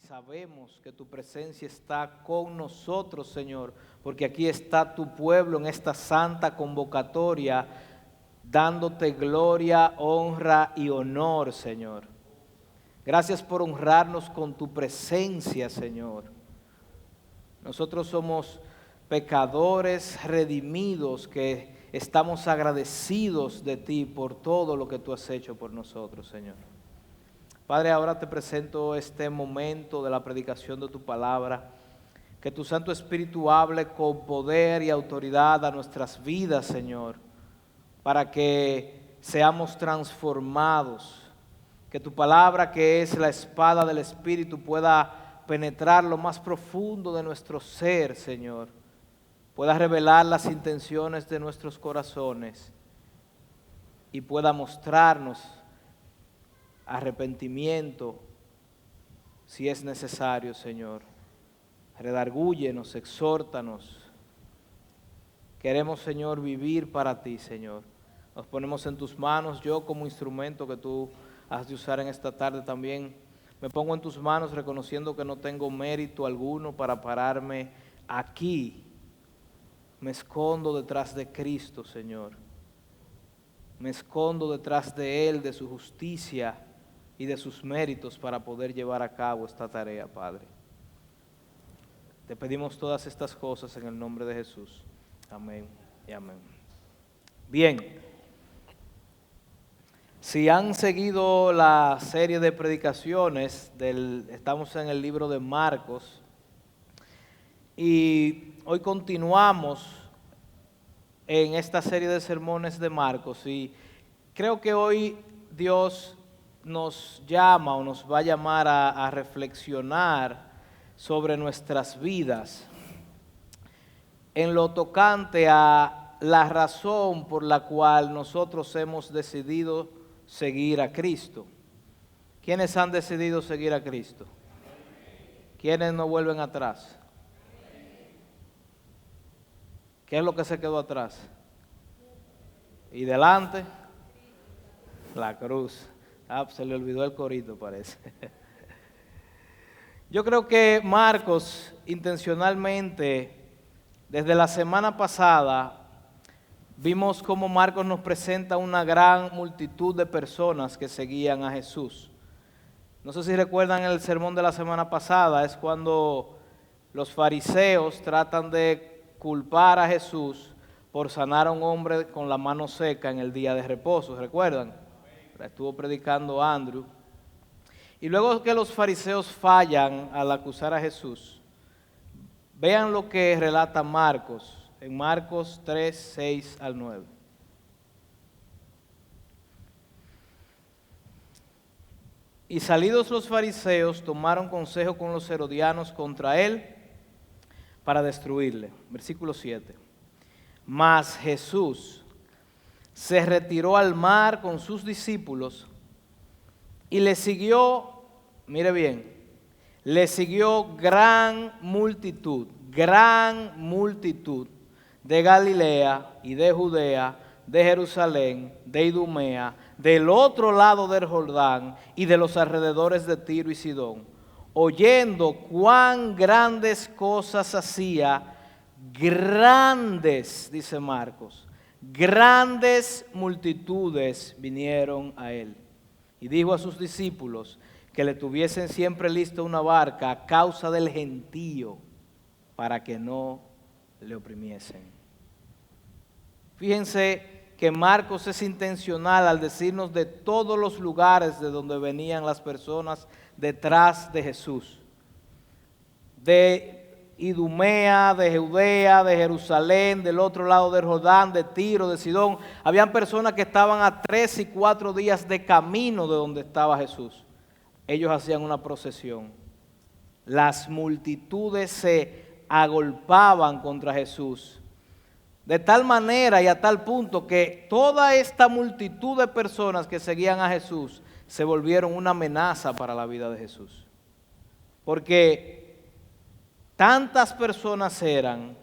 sabemos que tu presencia está con nosotros, Señor, porque aquí está tu pueblo en esta santa convocatoria, dándote gloria, honra y honor, Señor. Gracias por honrarnos con tu presencia, Señor. Nosotros somos pecadores redimidos que estamos agradecidos de ti por todo lo que tú has hecho por nosotros, Señor. Padre, ahora te presento este momento de la predicación de tu palabra. Que tu Santo Espíritu hable con poder y autoridad a nuestras vidas, Señor, para que seamos transformados. Que tu palabra, que es la espada del Espíritu, pueda penetrar lo más profundo de nuestro ser, Señor. Pueda revelar las intenciones de nuestros corazones y pueda mostrarnos arrepentimiento si es necesario, Señor. Redargúyenos, exhórtanos. Queremos, Señor, vivir para ti, Señor. Nos ponemos en tus manos, yo como instrumento que tú has de usar en esta tarde también. Me pongo en tus manos reconociendo que no tengo mérito alguno para pararme aquí. Me escondo detrás de Cristo, Señor. Me escondo detrás de Él, de su justicia y de sus méritos para poder llevar a cabo esta tarea, Padre. Te pedimos todas estas cosas en el nombre de Jesús. Amén y amén. Bien, si han seguido la serie de predicaciones, estamos en el libro de Marcos y hoy continuamos en esta serie de sermones de Marcos y creo que hoy Dios nos llama o nos va a llamar a reflexionar sobre nuestras vidas en lo tocante a la razón por la cual nosotros hemos decidido seguir a Cristo. ¿Quiénes han decidido seguir a Cristo? ¿Quiénes no vuelven atrás? ¿Qué es lo que se quedó atrás? ¿Y delante? La cruz. Se le olvidó el corito, parece. Yo creo que Marcos intencionalmente, desde la semana pasada, vimos cómo Marcos nos presenta una gran multitud de personas que seguían a Jesús. No sé si recuerdan el sermón de la semana pasada, es cuando los fariseos tratan de culpar a Jesús por sanar a un hombre con la mano seca en el día de reposo, ¿recuerdan? Estuvo predicando Andrew. Y luego que los fariseos fallan al acusar a Jesús, vean lo que relata Marcos, en Marcos 3, 6 al 9. Y salidos los fariseos, tomaron consejo con los herodianos contra él para destruirle. Versículo 7. Mas Jesús se retiró al mar con sus discípulos y le siguió, mire bien, le siguió gran multitud de Galilea y de Judea, de Jerusalén, de Idumea, del otro lado del Jordán y de los alrededores de Tiro y Sidón, oyendo cuán grandes cosas hacía, grandes, dice Marcos, grandes multitudes vinieron a él. Y dijo a sus discípulos que le tuviesen siempre lista una barca a causa del gentío, para que no le oprimiesen. Fíjense que Marcos es intencional al decirnos de todos los lugares de donde venían las personas detrás de Jesús. De Idumea, de Judea, de Jerusalén, del otro lado del Jordán, de Tiro, de Sidón. Habían personas que estaban a 3 y 4 días de camino de donde estaba Jesús. Ellos hacían una procesión. Las multitudes se agolpaban contra Jesús. De tal manera y a tal punto que toda esta multitud de personas que seguían a Jesús se volvieron una amenaza para la vida de Jesús. Porque tantas personas eran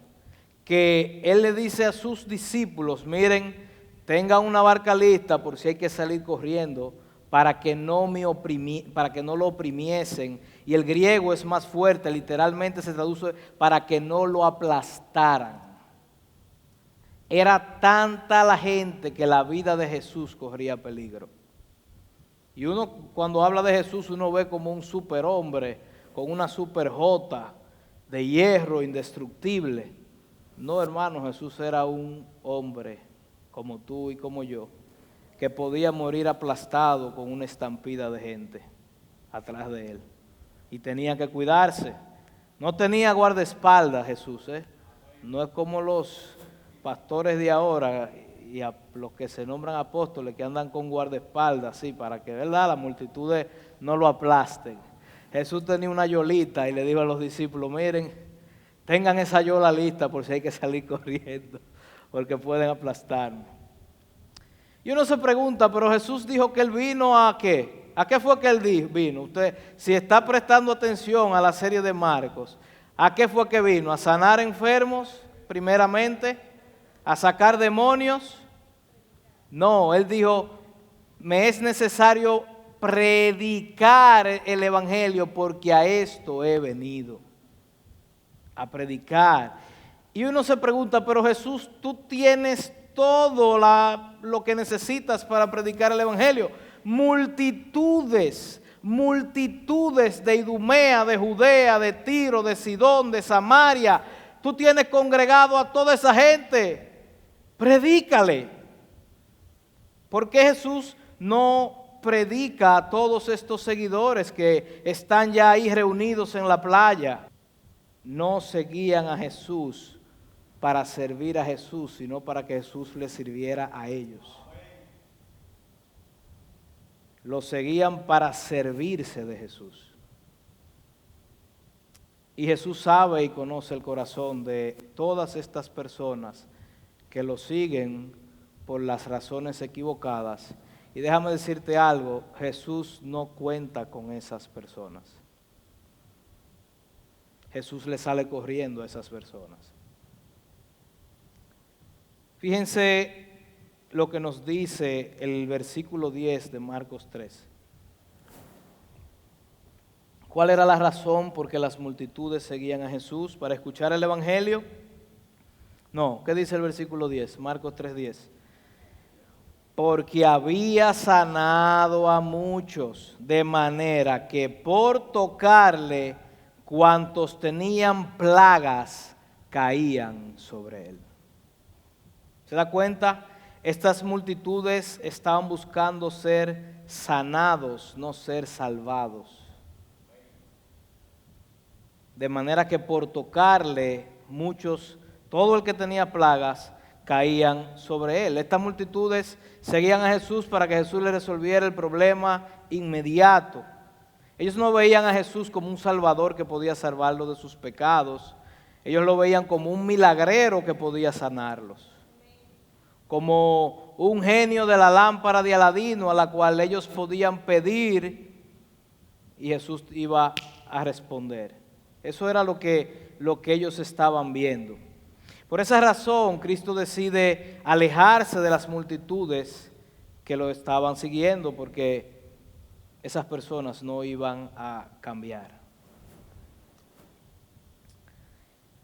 que Él le dice a sus discípulos, miren, tengan una barca lista por si hay que salir corriendo para que no lo oprimiesen y el griego es más fuerte, literalmente se traduce para que no lo aplastaran. Era tanta la gente que la vida de Jesús corría peligro. Y uno cuando habla de Jesús, uno ve como un superhombre con una superjota de hierro indestructible. No, hermano, Jesús era un hombre como tú y como yo, que podía morir aplastado con una estampida de gente atrás de él. Y tenía que cuidarse. No tenía guardaespaldas Jesús, No es como los pastores de ahora y a los que se nombran apóstoles que andan con guardaespaldas, sí, para que, ¿verdad?, las multitudes no lo aplasten. Jesús tenía una yolita y le dijo a los discípulos, miren, tengan esa yola lista por si hay que salir corriendo, porque pueden aplastarme. Y uno se pregunta, pero Jesús dijo que Él vino ¿a qué? ¿A qué fue que Él vino? Usted, si está prestando atención a la serie de Marcos, ¿a qué fue que vino? ¿A sanar enfermos, primeramente? ¿A sacar demonios? No, Él dijo, me es necesario predicar el evangelio porque a esto he venido, a predicar. Y uno se pregunta, pero Jesús, tú tienes todo lo que necesitas para predicar el evangelio. Multitudes de Idumea, de Judea, de Tiro, de Sidón, de Samaria. Tú tienes congregado a toda esa gente. Predícale. ¿Por qué Jesús no predica a todos estos seguidores que están ya ahí reunidos en la playa? No seguían a Jesús para servir a Jesús, sino para que Jesús les sirviera a ellos. Los seguían para servirse de Jesús. Y Jesús sabe y conoce el corazón de todas estas personas que lo siguen por las razones equivocadas. Y déjame decirte algo, Jesús no cuenta con esas personas. Jesús le sale corriendo a esas personas. Fíjense lo que nos dice el versículo 10 de Marcos 3. ¿Cuál era la razón por qué las multitudes seguían a Jesús? ¿Para escuchar el evangelio? No, ¿qué dice el versículo 10? Marcos 3:10. Porque había sanado a muchos, de manera que por tocarle, cuantos tenían plagas caían sobre él. ¿Se da cuenta? Estas multitudes estaban buscando ser sanados, no ser salvados. De manera que por tocarle, muchos, todo el que tenía plagas, caían sobre él. Estas multitudes seguían a Jesús para que Jesús les resolviera el problema inmediato. Ellos no veían a Jesús como un salvador que podía salvarlos de sus pecados. Ellos lo veían como un milagrero que podía sanarlos. Como un genio de la lámpara de Aladino a la cual ellos podían pedir y Jesús iba a responder. Eso era lo que ellos estaban viendo. Por esa razón, Cristo decide alejarse de las multitudes que lo estaban siguiendo, porque esas personas no iban a cambiar.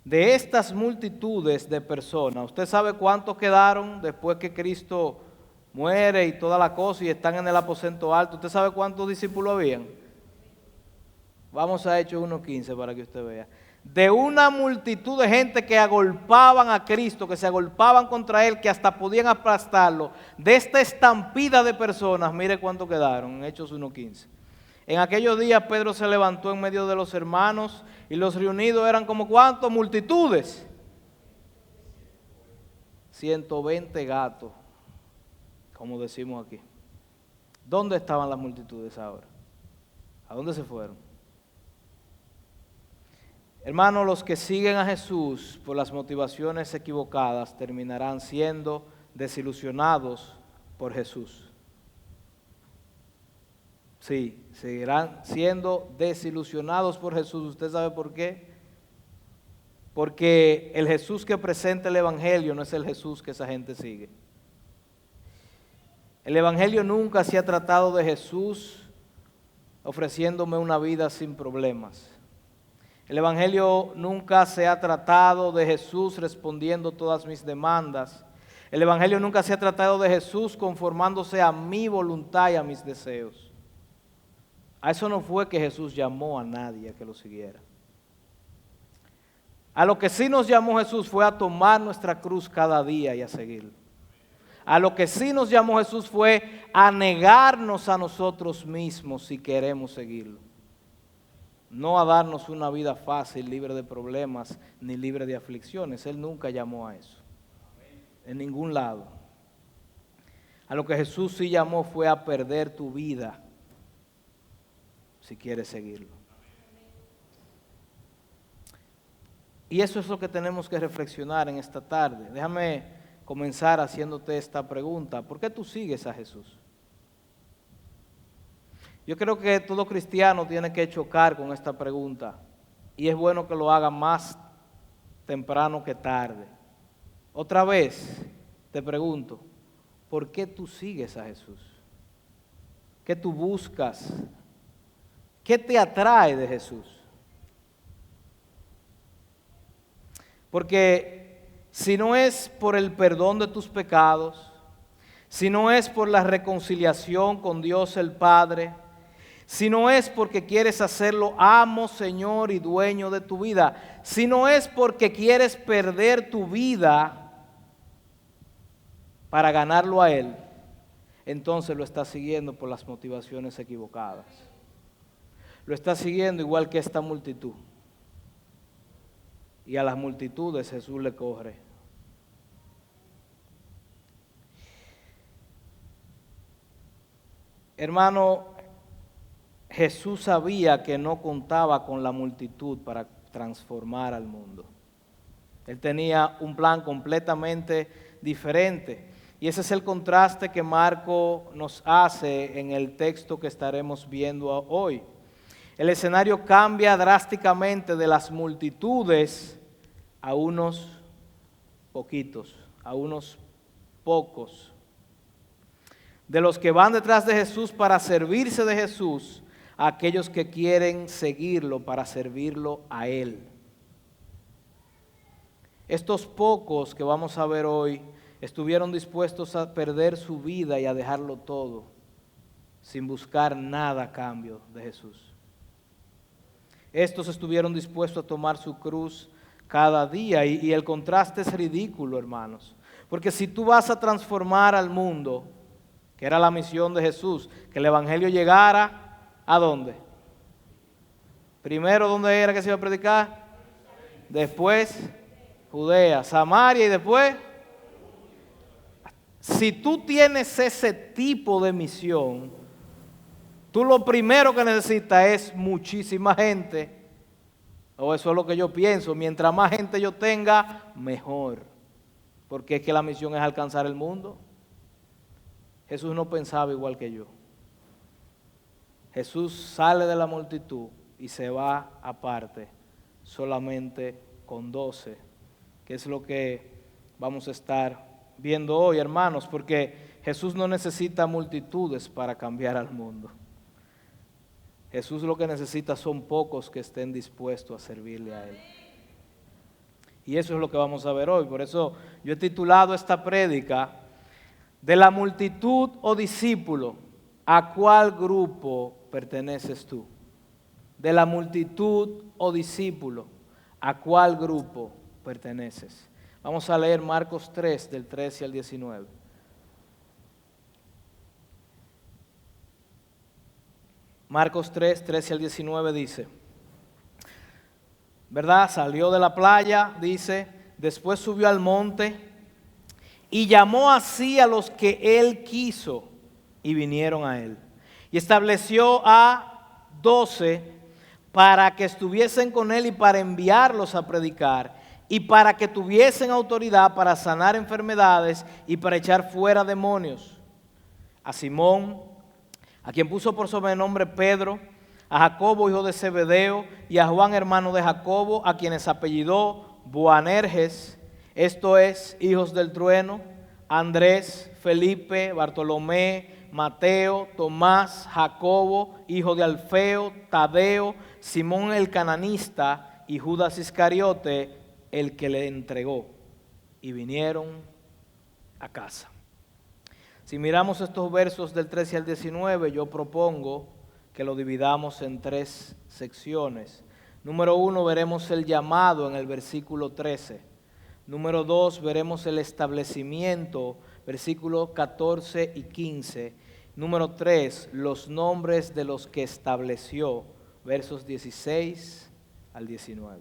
De estas multitudes de personas, ¿usted sabe cuántos quedaron después que Cristo muere y toda la cosa y están en el aposento alto? ¿Usted sabe cuántos discípulos habían? Vamos a Hechos 1:15 para que usted vea. De una multitud de gente que agolpaban a Cristo, que se agolpaban contra Él, que hasta podían aplastarlo, de esta estampida de personas, mire cuánto quedaron, en Hechos 1:15. En aquellos días Pedro se levantó en medio de los hermanos y los reunidos eran como ¿cuántos? Multitudes. 120 gatos, como decimos aquí. ¿Dónde estaban las multitudes ahora? ¿A dónde se fueron? Hermanos, los que siguen a Jesús por las motivaciones equivocadas terminarán siendo desilusionados por Jesús. Sí, seguirán siendo desilusionados por Jesús. ¿Usted sabe por qué? Porque el Jesús que presenta el Evangelio no es el Jesús que esa gente sigue. El Evangelio nunca se ha tratado de Jesús ofreciéndome una vida sin problemas. El Evangelio nunca se ha tratado de Jesús respondiendo todas mis demandas. El Evangelio nunca se ha tratado de Jesús conformándose a mi voluntad y a mis deseos. A eso no fue que Jesús llamó a nadie a que lo siguiera. A lo que sí nos llamó Jesús fue a tomar nuestra cruz cada día y a seguirlo. A lo que sí nos llamó Jesús fue a negarnos a nosotros mismos si queremos seguirlo. No a darnos una vida fácil, libre de problemas, ni libre de aflicciones. Él nunca llamó a eso. En ningún lado. A lo que Jesús sí llamó fue a perder tu vida si quieres seguirlo. Y eso es lo que tenemos que reflexionar en esta tarde. Déjame comenzar haciéndote esta pregunta. ¿Por qué tú sigues a Jesús? Yo creo que todo cristiano tiene que chocar con esta pregunta. Y es bueno que lo haga más temprano que tarde. Otra vez te pregunto, ¿por qué tú sigues a Jesús? ¿Qué tú buscas? ¿Qué te atrae de Jesús? Porque si no es por el perdón de tus pecados, si no es por la reconciliación con Dios el Padre, si no es porque quieres hacerlo amo, Señor y dueño de tu vida, si no es porque quieres perder tu vida para ganarlo a Él, entonces lo estás siguiendo por las motivaciones equivocadas. Lo estás siguiendo igual que esta multitud. Y a las multitudes Jesús le corre. Hermano, Jesús sabía que no contaba con la multitud para transformar al mundo. Él tenía un plan completamente diferente. Y ese es el contraste que Marco nos hace en el texto que estaremos viendo hoy. El escenario cambia drásticamente de las multitudes a unos poquitos, a unos pocos. De los que van detrás de Jesús para servirse de Jesús, a aquellos que quieren seguirlo para servirlo a Él. Estos pocos que vamos a ver hoy estuvieron dispuestos a perder su vida y a dejarlo todo, sin buscar nada a cambio de Jesús. Estos estuvieron dispuestos a tomar su cruz cada día y el contraste es ridículo, hermanos. Porque si tú vas a transformar al mundo, que era la misión de Jesús, que el Evangelio llegara, ¿a dónde? Primero, ¿dónde era que se iba a predicar? Después, Judea, Samaria y después. Si tú tienes ese tipo de misión, tú lo primero que necesitas es muchísima gente, o eso es lo que yo pienso, mientras más gente yo tenga, mejor, porque es que la misión es alcanzar el mundo. Jesús no pensaba igual que yo. Jesús sale de la multitud y se va aparte, solamente con 12, que es lo que vamos a estar viendo hoy, hermanos, porque Jesús no necesita multitudes para cambiar al mundo. Jesús lo que necesita son pocos que estén dispuestos a servirle a Él. Y eso es lo que vamos a ver hoy. Por eso yo he titulado esta prédica, de la multitud o discípulo, ¿a cuál grupo perteneces tú? De la multitud o discípulo, ¿a cuál grupo perteneces? Vamos a leer Marcos 3, del 13 al 19. Marcos 3, 13 al 19 dice, ¿verdad? Salió de la playa, dice, después subió al monte y llamó así a los que él quiso y vinieron a él. Y estableció a 12 para que estuviesen con él y para enviarlos a predicar y para que tuviesen autoridad para sanar enfermedades y para echar fuera demonios. A Simón, a quien puso por sobrenombre Pedro, a Jacobo, hijo de Zebedeo, y a Juan, hermano de Jacobo, a quienes apellidó Boanerges, esto es, hijos del trueno, Andrés, Felipe, Bartolomé, Mateo, Tomás, Jacobo, hijo de Alfeo, Tadeo, Simón el cananista y Judas Iscariote, el que le entregó. Y vinieron a casa. Si miramos estos versos del 13 al 19, yo propongo que lo dividamos en 3 secciones. Número 1, veremos el llamado en el versículo 13. Número 2, veremos el establecimiento, versículos 14 y 15. Número 3, los nombres de los que estableció, versos 16 al 19.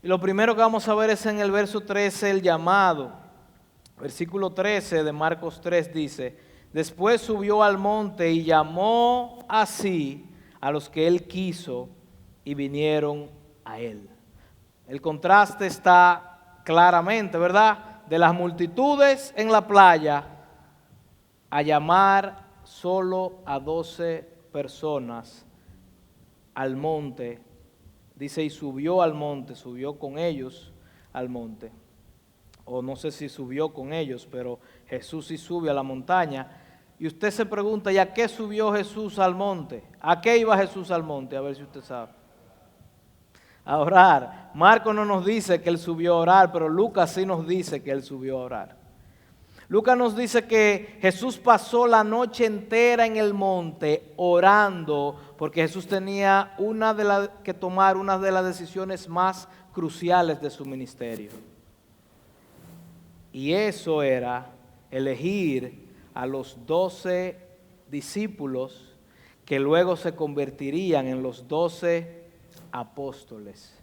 Y lo primero que vamos a ver es en el verso 13, el llamado. Versículo 13 de Marcos 3 dice: después subió al monte y llamó así a los que él quiso y vinieron a él. El contraste está claramente, ¿verdad? De las multitudes en la playa a llamar solo a 12 personas al monte. Dice, y subió al monte, subió con ellos al monte. O no sé si subió con ellos, pero Jesús sí sube a la montaña. Y usted se pregunta, ¿y a qué subió Jesús al monte? ¿A qué iba Jesús al monte? A ver si usted sabe. A orar. Marcos no nos dice que él subió a orar, pero Lucas sí nos dice que él subió a orar. Lucas nos dice que Jesús pasó la noche entera en el monte orando, porque Jesús tenía que tomar una de las decisiones más cruciales de su ministerio. Y eso era elegir a los 12 discípulos que luego se convertirían en los 12 apóstoles.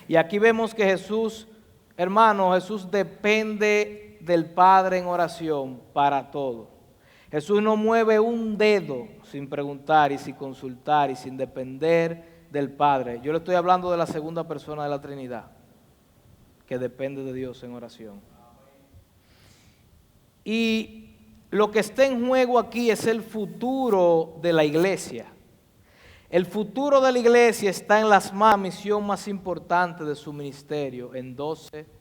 Y aquí vemos que Jesús, hermano, Jesús depende del Padre en oración para todo. Jesús no mueve un dedo sin preguntar y sin consultar y sin depender del Padre. Yo le estoy hablando de la segunda persona de la Trinidad, que depende de Dios en oración. Y lo que está en juego aquí es el futuro de la iglesia. El futuro de la iglesia está en la misión más importante de su ministerio, en 12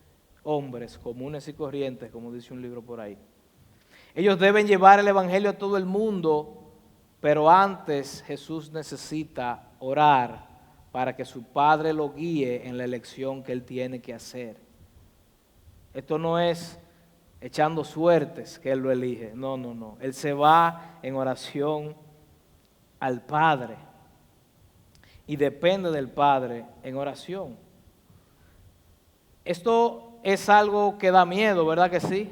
hombres comunes y corrientes, como dice un libro por ahí. Ellos deben llevar el evangelio a todo el mundo, pero antes Jesús necesita orar para que su Padre lo guíe en la elección que Él tiene que hacer. Esto no es echando suertes que Él lo elige, no. Él se va en oración al Padre y depende del Padre en oración. Esto es algo que da miedo, ¿verdad que sí?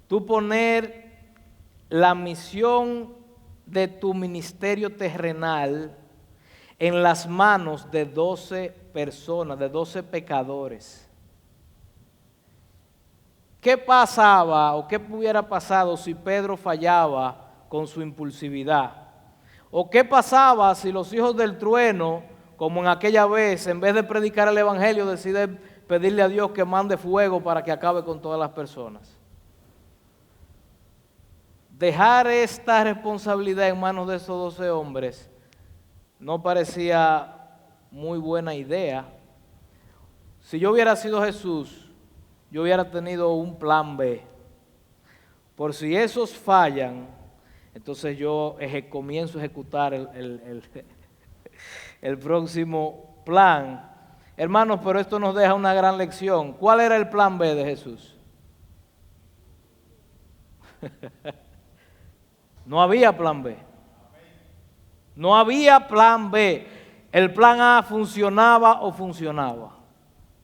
Tú poner la misión de tu ministerio terrenal en las manos de 12 personas, de 12 pecadores. ¿Qué pasaba o qué hubiera pasado si Pedro fallaba con su impulsividad? ¿O qué pasaba si los hijos del trueno, como en aquella vez, en vez de predicar el evangelio, deciden pedirle a Dios que mande fuego para que acabe con todas las personas? Dejar esta responsabilidad en manos de esos 12 hombres no parecía muy buena idea. Si yo hubiera sido Jesús, yo hubiera tenido un plan B. Por si esos fallan, entonces yo comienzo a ejecutar el próximo plan. Hermanos, pero esto nos deja una gran lección. ¿Cuál era el plan B de Jesús? No había plan B. No había plan B. El plan A funcionaba o funcionaba.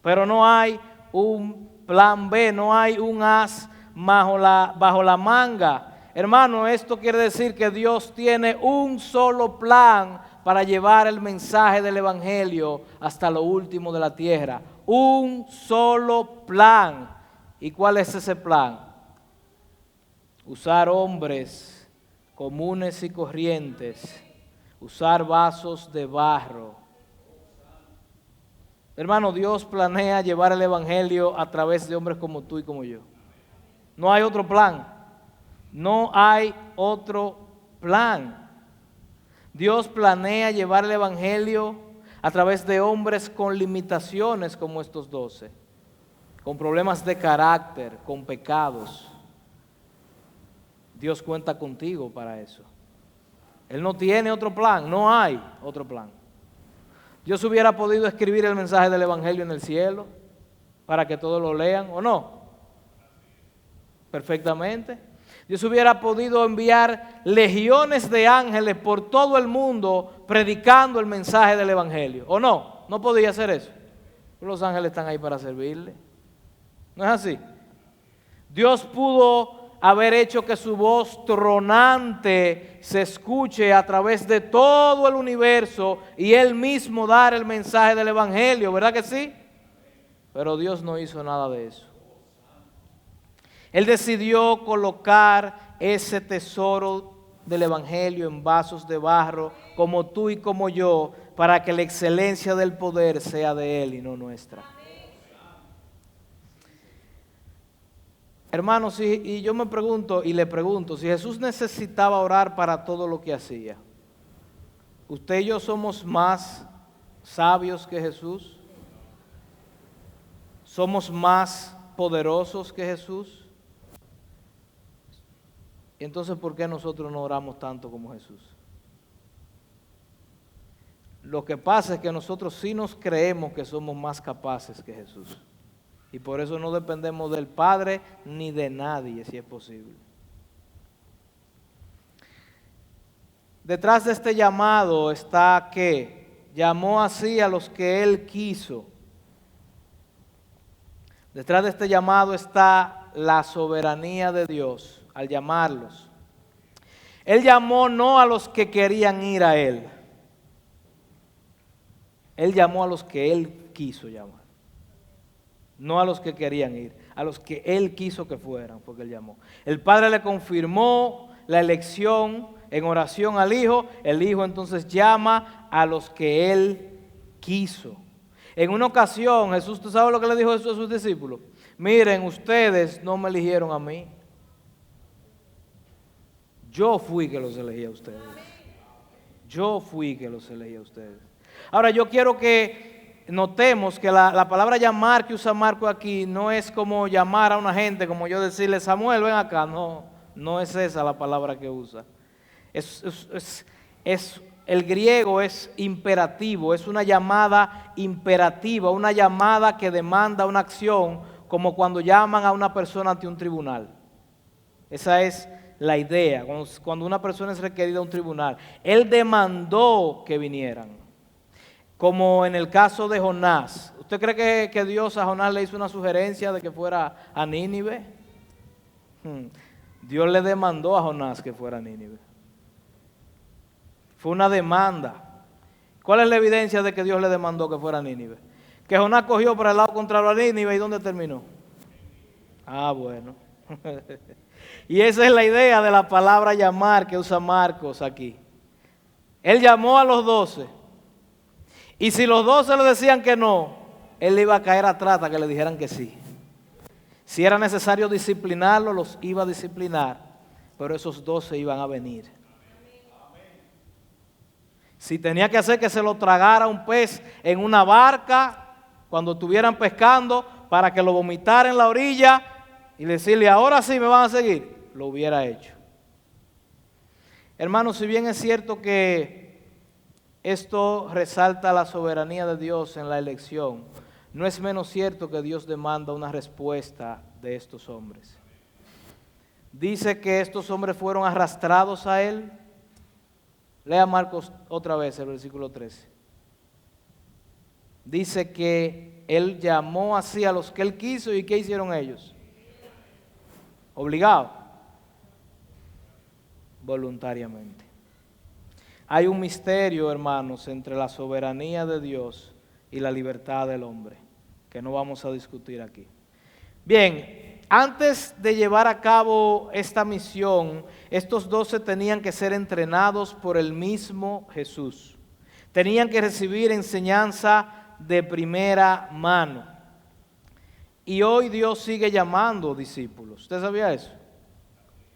Pero no hay un plan B, no hay un as bajo la manga. Hermano, esto quiere decir que Dios tiene un solo plan para llevar el mensaje del evangelio hasta lo último de la tierra. Un solo plan. ¿Y cuál es ese plan? Usar hombres comunes y corrientes, usar vasos de barro. Hermano, Dios planea llevar el evangelio a través de hombres como tú y como yo. No hay otro plan. No hay otro plan. Dios planea llevar el evangelio a través de hombres con limitaciones como estos 12, con problemas de carácter, con pecados. Dios cuenta contigo para eso. Él no tiene otro plan, no hay otro plan. Dios hubiera podido escribir el mensaje del Evangelio en el cielo para que todos lo lean, ¿o no? Perfectamente. Dios hubiera podido enviar legiones de ángeles por todo el mundo predicando el mensaje del Evangelio, ¿o no? No podía hacer eso. Los ángeles están ahí para servirle. ¿No es así? Dios pudo haber hecho que su voz tronante se escuche a través de todo el universo y Él mismo dar el mensaje del Evangelio, ¿verdad que sí? Pero Dios no hizo nada de eso. Él decidió colocar ese tesoro del Evangelio en vasos de barro, como tú y como yo, para que la excelencia del poder sea de Él y no nuestra. Hermanos, y yo me pregunto y le pregunto, si Jesús necesitaba orar para todo lo que hacía, ¿usted y yo somos más sabios que Jesús? ¿Somos más poderosos que Jesús? Entonces, ¿por qué nosotros no oramos tanto como Jesús? Lo que pasa es que nosotros sí nos creemos que somos más capaces que Jesús. Y por eso no dependemos del Padre ni de nadie, si es posible. Detrás de este llamado está que llamó así a los que Él quiso. Detrás de este llamado está la soberanía de Dios al llamarlos. Él llamó no a los que querían ir a Él. Él llamó a los que Él quiso llamar. No a los que querían ir, a los que Él quiso que fueran, porque Él llamó. El Padre le confirmó la elección en oración al Hijo. El Hijo entonces llama a los que Él quiso. En una ocasión, Jesús, ¿tú sabes lo que le dijo Jesús a sus discípulos? Miren, ustedes no me eligieron a mí. Yo fui que los elegí a ustedes. Yo fui que los elegí a ustedes. Ahora, yo quiero que notemos que la palabra llamar que usa Marco aquí no es como llamar a una gente, como yo decirle, Samuel, ven acá. No es esa la palabra que usa. El griego es imperativo, es una llamada imperativa, una llamada que demanda una acción, como cuando llaman a una persona ante un tribunal. Esa es la idea, cuando una persona es requerida a un tribunal. Él demandó que vinieran. Como en el caso de Jonás. ¿Usted cree que Dios a Jonás le hizo una sugerencia de que fuera a Nínive? Dios le demandó a Jonás que fuera a Nínive. Fue una demanda. ¿Cuál es la evidencia de que Dios le demandó que fuera a Nínive? Que Jonás cogió para el lado contrario a Nínive, ¿y dónde terminó? Ah, bueno. Y esa es la idea de la palabra llamar que usa Marcos aquí. Él llamó a los 12. Y si los 12 le decían que no, él le iba a caer atrás hasta que le dijeran que sí. Si era necesario disciplinarlo, los iba a disciplinar, pero esos 12 iban a venir. Si tenía que hacer que se lo tragara un pez en una barca, cuando estuvieran pescando, para que lo vomitara en la orilla y decirle, ahora sí me van a seguir, lo hubiera hecho. Hermanos, si bien es cierto que esto resalta la soberanía de Dios en la elección, no es menos cierto que Dios demanda una respuesta de estos hombres. Dice que estos hombres fueron arrastrados a Él. Lea Marcos otra vez el versículo 13. Dice que Él llamó así a los que Él quiso, ¿y qué hicieron ellos? Obligados. Voluntariamente. Hay un misterio, hermanos, entre la soberanía de Dios y la libertad del hombre, que no vamos a discutir aquí. Bien, antes de llevar a cabo esta misión, estos 12 tenían que ser entrenados por el mismo Jesús. Tenían que recibir enseñanza de primera mano. Y hoy Dios sigue llamando discípulos. ¿Usted sabía eso?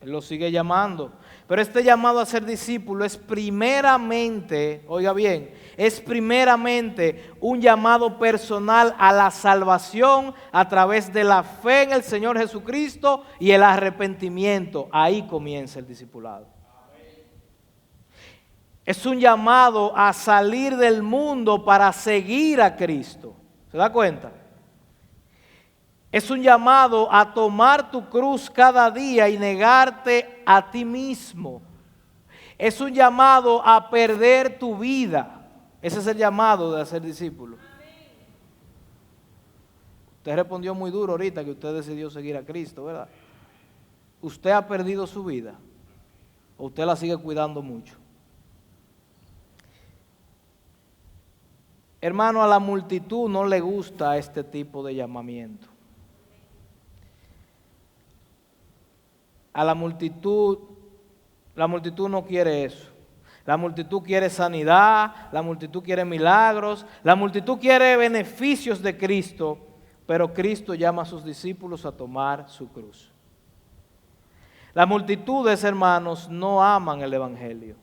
Él lo sigue llamando. Pero este llamado a ser discípulo es primeramente, oiga bien, es primeramente un llamado personal a la salvación a través de la fe en el Señor Jesucristo y el arrepentimiento. Ahí comienza el discipulado. Es un llamado a salir del mundo para seguir a Cristo. ¿Se da cuenta? Es un llamado a tomar tu cruz cada día y negarte a ti mismo. Es un llamado a perder tu vida. Ese es el llamado de ser discípulo. Usted respondió muy duro ahorita que usted decidió seguir a Cristo, ¿verdad? ¿Usted ha perdido su vida? ¿O usted la sigue cuidando mucho? Hermano, a la multitud no le gusta este tipo de llamamiento. A la multitud no quiere eso. La multitud quiere sanidad, la multitud quiere milagros, la multitud quiere beneficios de Cristo, pero Cristo llama a sus discípulos a tomar su cruz. Las multitudes, hermanos, no aman el Evangelio.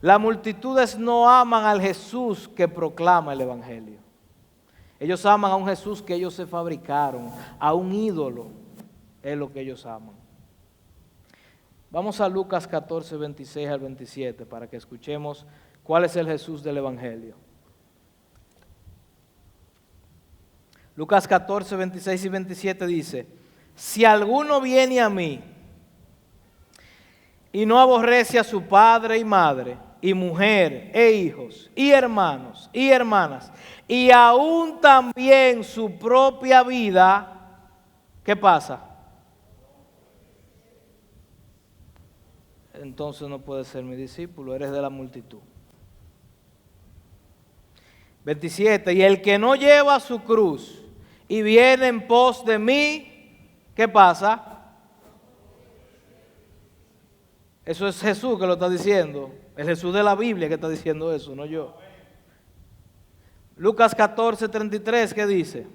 Las multitudes no aman al Jesús que proclama el Evangelio. Ellos aman a un Jesús que ellos se fabricaron, a un ídolo, es lo que ellos aman. Vamos a Lucas 14, 26 al 27 para que escuchemos cuál es el Jesús del Evangelio. Lucas 14, 26 y 27 dice: si alguno viene a mí y no aborrece a su padre y madre, y mujer, e hijos, y hermanos, y hermanas, y aún también su propia vida, ¿qué pasa? Entonces no puedes ser mi discípulo, eres de la multitud. 27, y el que no lleva su cruz y viene en pos de mí, ¿qué pasa? Eso es Jesús que lo está diciendo. El Jesús de la Biblia que está diciendo eso, no yo. Lucas 14, 33, ¿qué dice?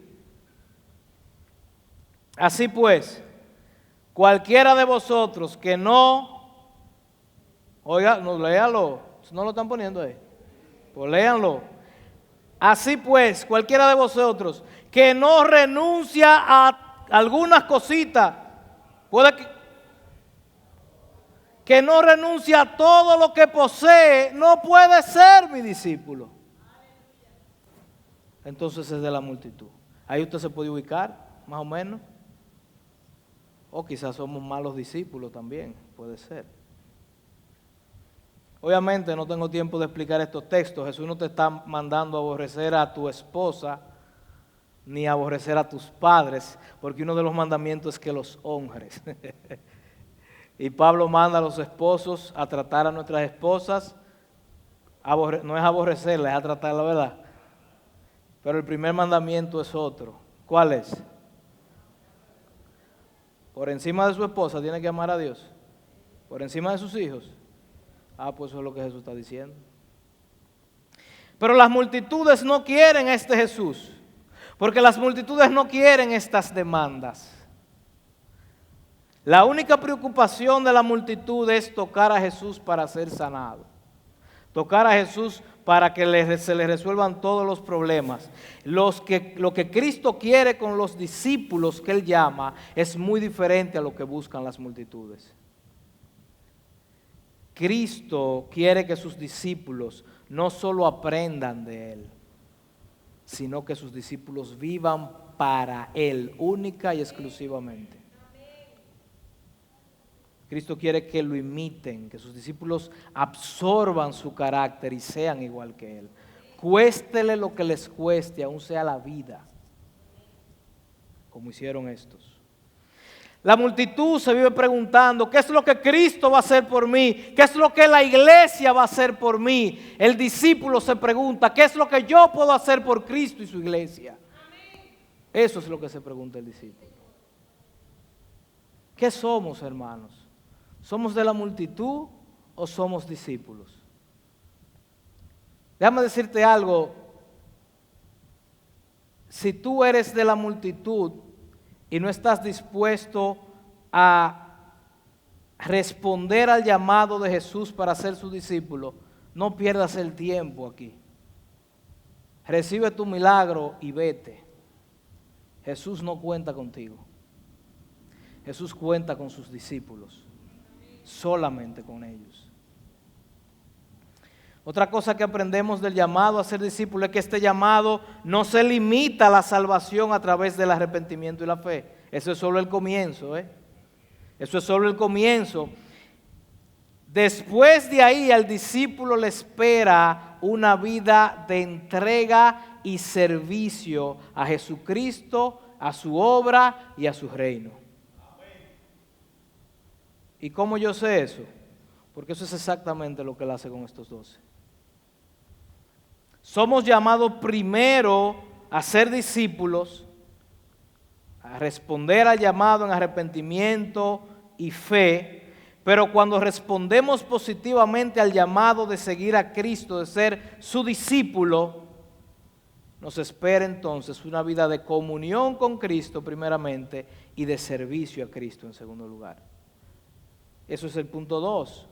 Así pues, cualquiera de vosotros que no, oiga, no, léalo, no lo están poniendo ahí, pues léanlo. Así pues, cualquiera de vosotros que no renuncia a algunas cositas, que no renuncia a todo lo que posee, no puede ser mi discípulo. Entonces es de la multitud. Ahí usted se puede ubicar, más o menos. O quizás somos malos discípulos también, puede ser. Obviamente no tengo tiempo de explicar estos textos. Jesús no te está mandando a aborrecer a tu esposa, ni a aborrecer a tus padres, porque uno de los mandamientos es que los honres. Y Pablo manda a los esposos a tratar a nuestras esposas, no es aborrecerlas, es a tratar la verdad. Pero el primer mandamiento es otro. ¿Cuál es? Por encima de su esposa tiene que amar a Dios. Por encima de sus hijos. Pues eso es lo que Jesús está diciendo. Pero las multitudes no quieren a este Jesús, porque las multitudes no quieren estas demandas. La única preocupación de la multitud es tocar a Jesús para ser sanado. Tocar a Jesús para que se le resuelvan todos los problemas. Lo que Cristo quiere con los discípulos que Él llama es muy diferente a lo que buscan las multitudes. Cristo quiere que sus discípulos no solo aprendan de Él, sino que sus discípulos vivan para Él, única y exclusivamente. Cristo quiere que lo imiten, que sus discípulos absorban su carácter y sean igual que Él. Cuéstele lo que les cueste, aun sea la vida, como hicieron estos. La multitud se vive preguntando, ¿qué es lo que Cristo va a hacer por mí? ¿Qué es lo que la iglesia va a hacer por mí? El discípulo se pregunta, ¿qué es lo que yo puedo hacer por Cristo y su iglesia? Eso es lo que se pregunta el discípulo. ¿Qué somos, hermanos? ¿Somos de la multitud o somos discípulos? Déjame decirte algo. Si tú eres de la multitud y no estás dispuesto a responder al llamado de Jesús para ser su discípulo, no pierdas el tiempo aquí. Recibe tu milagro y vete. Jesús no cuenta contigo. Jesús cuenta con sus discípulos, solamente con ellos. Otra cosa que aprendemos del llamado a ser discípulo es que este llamado no se limita a la salvación a través del arrepentimiento y la fe. Eso es solo el comienzo, Eso es solo el comienzo. Después de ahí al discípulo le espera una vida de entrega y servicio a Jesucristo, a su obra y a su reino. ¿Y cómo yo sé eso? Porque eso es exactamente lo que él hace con estos 12. Somos llamados primero a ser discípulos, a responder al llamado en arrepentimiento y fe, pero cuando respondemos positivamente al llamado de seguir a Cristo, de ser su discípulo, nos espera entonces una vida de comunión con Cristo primeramente y de servicio a Cristo en segundo lugar. Eso es el punto 2,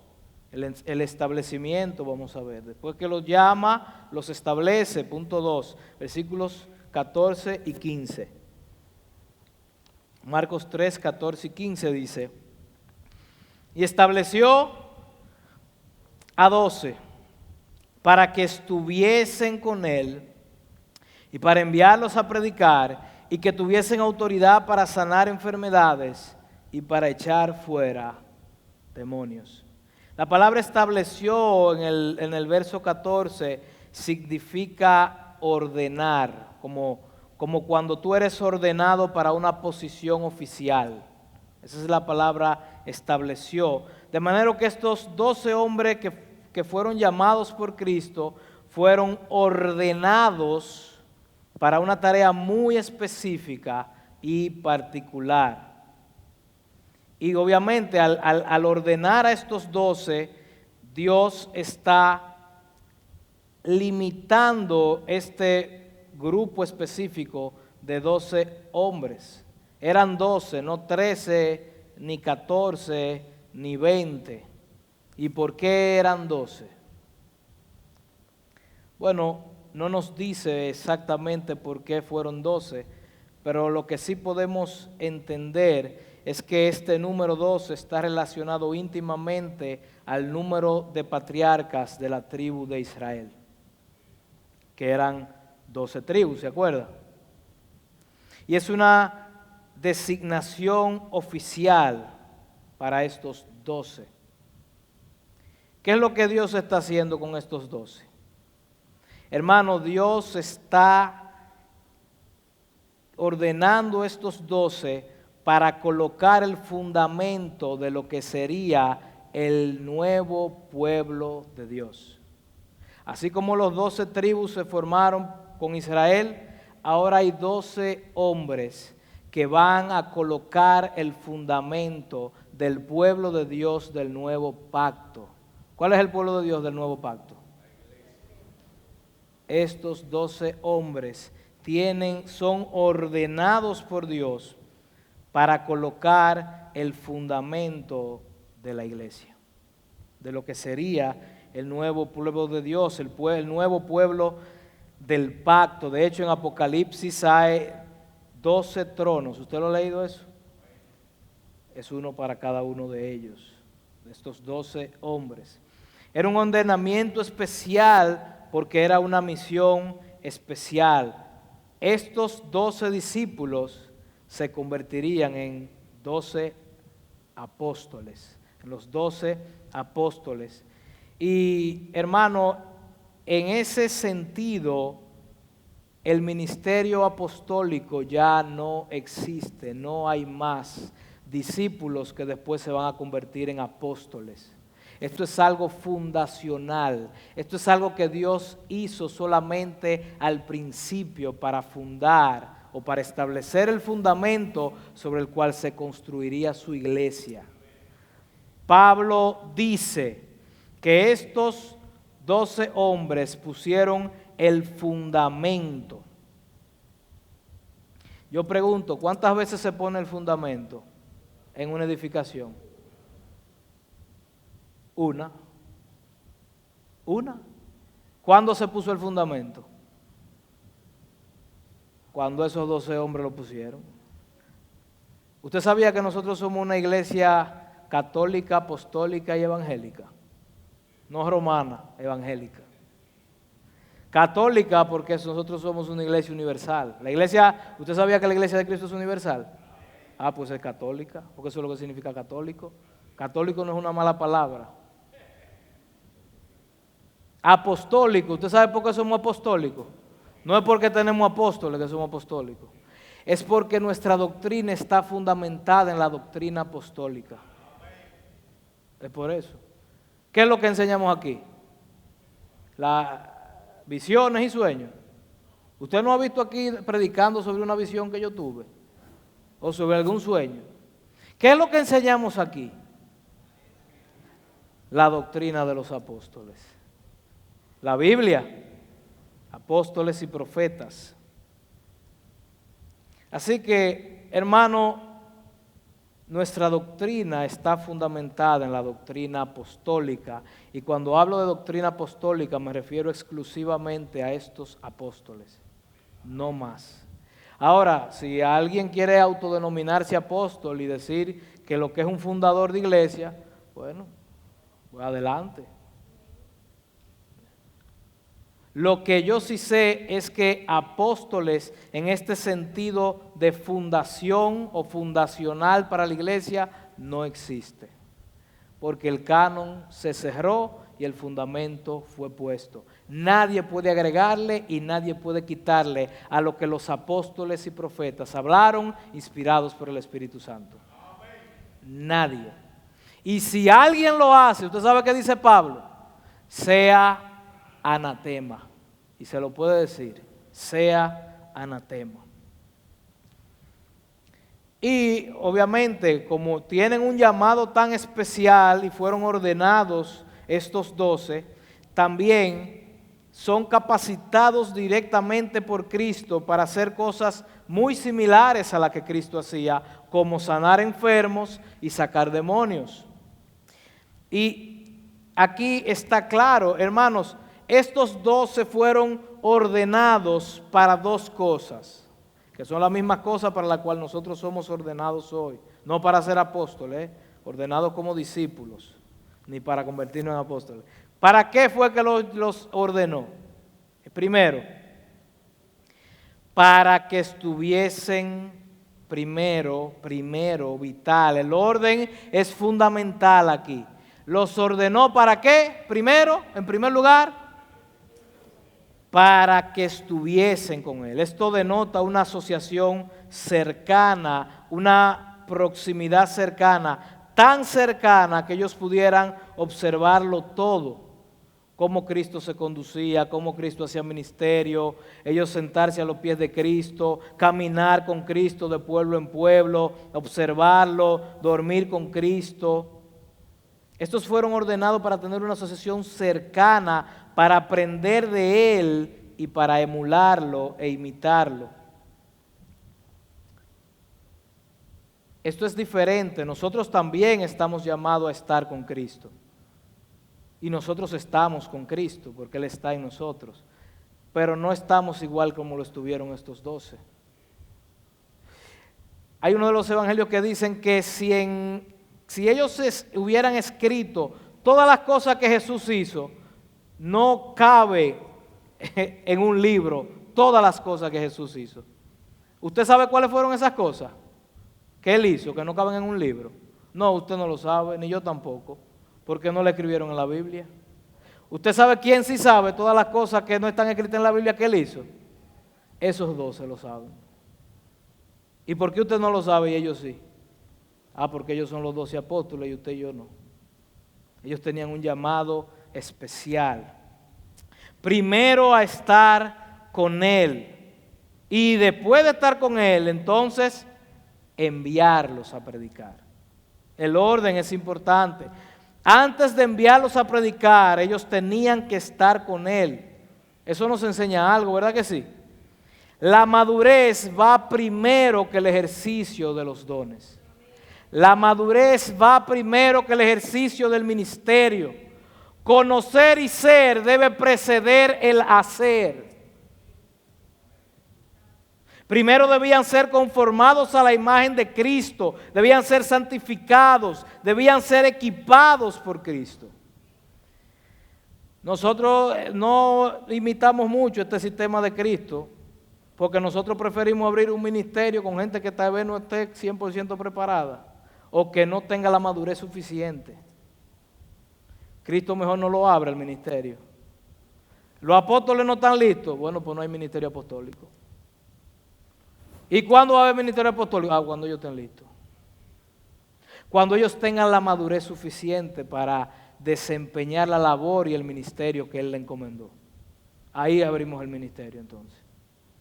el establecimiento, vamos a ver. Después que los llama, los establece, punto 2, versículos 14 y 15. Marcos 3, 14 y 15 dice: y estableció a 12 para que estuviesen con él y para enviarlos a predicar y que tuviesen autoridad para sanar enfermedades y para echar fuera demonios. La palabra estableció en el verso 14 significa ordenar, como cuando tú eres ordenado para una posición oficial. Esa es la palabra estableció. De manera que estos 12 hombres que fueron llamados por Cristo fueron ordenados para una tarea muy específica y particular. Y obviamente al ordenar a estos 12, Dios está limitando este grupo específico de 12 hombres. Eran 12, no 13, ni 14, ni 20. ¿Y por qué eran 12? Bueno, no nos dice exactamente por qué fueron 12, pero lo que sí podemos entender es que este número 12 está relacionado íntimamente al número de patriarcas de la tribu de Israel, que eran 12 tribus, ¿se acuerdan? Y es una designación oficial para estos 12. ¿Qué es lo que Dios está haciendo con estos 12? Hermano, Dios está ordenando estos 12 para colocar el fundamento de lo que sería el nuevo pueblo de Dios. Así como los 12 tribus se formaron con Israel, ahora hay 12 hombres que van a colocar el fundamento del pueblo de Dios del nuevo pacto. ¿Cuál es el pueblo de Dios del nuevo pacto? Estos 12 hombres son ordenados por Dios para colocar el fundamento de la iglesia, de lo que sería el nuevo pueblo de Dios, el nuevo pueblo del pacto. De hecho, en Apocalipsis hay 12 tronos. ¿Usted lo ha leído eso? Es uno para cada uno de ellos, de estos 12 hombres. Era un ordenamiento especial porque era una misión especial. Estos 12 discípulos se convertirían en 12 apóstoles, en los 12 apóstoles. Y hermano, en ese sentido, el ministerio apostólico ya no existe, no hay más discípulos que después se van a convertir en apóstoles. Esto es algo fundacional, esto es algo que Dios hizo solamente al principio para fundar o para establecer el fundamento sobre el cual se construiría su iglesia. Pablo dice que estos 12 hombres pusieron el fundamento. Yo pregunto, ¿cuántas veces se pone el fundamento en una edificación? Una. ¿Cuándo se puso el fundamento? Cuando esos 12 hombres lo pusieron. ¿Usted sabía que nosotros somos una iglesia católica, apostólica y evangélica? No romana, evangélica. Católica porque nosotros somos una iglesia universal. La iglesia, ¿usted sabía que la iglesia de Cristo es universal? Ah, pues es católica, porque eso es lo que significa católico. Católico no es una mala palabra. Apostólico, ¿usted sabe por qué somos apostólicos? No es porque tenemos apóstoles que somos apostólicos. Es porque nuestra doctrina está fundamentada en la doctrina apostólica. Es por eso. ¿Qué es lo que enseñamos aquí? Las visiones y sueños. ¿Usted no ha visto aquí predicando sobre una visión que yo tuve? ¿O sobre algún sueño? ¿Qué es lo que enseñamos aquí? La doctrina de los apóstoles. La Biblia, apóstoles y profetas. Así que, hermano, nuestra doctrina está fundamentada en la doctrina apostólica. Y cuando hablo de doctrina apostólica me refiero exclusivamente a estos apóstoles, no más. Ahora, si alguien quiere autodenominarse apóstol y decir que lo que es un fundador de iglesia, bueno, pues adelante. Lo que yo sí sé es que apóstoles en este sentido de fundación o fundacional para la iglesia no existe, porque el canon se cerró y el fundamento fue puesto. Nadie puede agregarle y nadie puede quitarle a lo que los apóstoles y profetas hablaron inspirados por el Espíritu Santo. Nadie. Y si alguien lo hace, usted sabe qué dice Pablo, sea anatema. Y se lo puede decir, sea anatema. Y obviamente, como tienen un llamado tan especial y fueron ordenados estos 12, también son capacitados directamente por Cristo para hacer cosas muy similares a las que Cristo hacía, como sanar enfermos y sacar demonios. Y aquí está claro, hermanos, estos 12 fueron ordenados para dos cosas, que son las mismas cosas para las cuales nosotros somos ordenados hoy. No para ser apóstoles, ordenados como discípulos, ni para convertirnos en apóstoles. ¿Para qué fue que los ordenó? Primero, para que estuviesen primero, vital. El orden es fundamental aquí. ¿Los ordenó para qué? Primero, en primer lugar, para que estuviesen con Él. Esto denota una asociación cercana, una proximidad cercana, tan cercana que ellos pudieran observarlo todo, cómo Cristo se conducía, cómo Cristo hacía ministerio, ellos sentarse a los pies de Cristo, caminar con Cristo de pueblo en pueblo, observarlo, dormir con Cristo. Estos fueron ordenados para tener una asociación cercana, para aprender de Él y para emularlo e imitarlo. Esto es diferente. Nosotros también estamos llamados a estar con Cristo. Y nosotros estamos con Cristo porque Él está en nosotros. Pero no estamos igual como lo estuvieron estos 12. Hay uno de los evangelios que dicen que si ellos hubieran escrito todas las cosas que Jesús hizo, no cabe en un libro todas las cosas que Jesús hizo. ¿Usted sabe cuáles fueron esas cosas que Él hizo, que no caben en un libro? No, usted no lo sabe, ni yo tampoco, porque no le escribieron en la Biblia. ¿Usted sabe quién sí sabe todas las cosas que no están escritas en la Biblia que Él hizo? Esos 12 lo saben. ¿Y por qué usted no lo sabe y ellos sí? Ah, porque ellos son los 12 apóstoles y usted y yo no. Ellos tenían un llamado especial. Primero a estar con Él. Y después de estar con Él, entonces enviarlos a predicar. El orden es importante. Antes de enviarlos a predicar, ellos tenían que estar con Él. Eso nos enseña algo, ¿verdad que sí? La madurez va primero que el ejercicio de los dones. La madurez va primero que el ejercicio del ministerio. Conocer y ser debe preceder el hacer. Primero debían ser conformados a la imagen de Cristo, debían ser santificados, debían ser equipados por Cristo. Nosotros no imitamos mucho este sistema de Cristo, porque nosotros preferimos abrir un ministerio con gente que tal vez no esté 100% preparada o que no tenga la madurez suficiente. Cristo mejor no lo abre el ministerio. Los apóstoles no están listos, bueno, pues no hay ministerio apostólico. ¿Y cuándo va a haber ministerio apostólico? Cuando ellos estén listos. Cuando ellos tengan la madurez suficiente para desempeñar la labor y el ministerio que Él le encomendó. Ahí abrimos el ministerio entonces.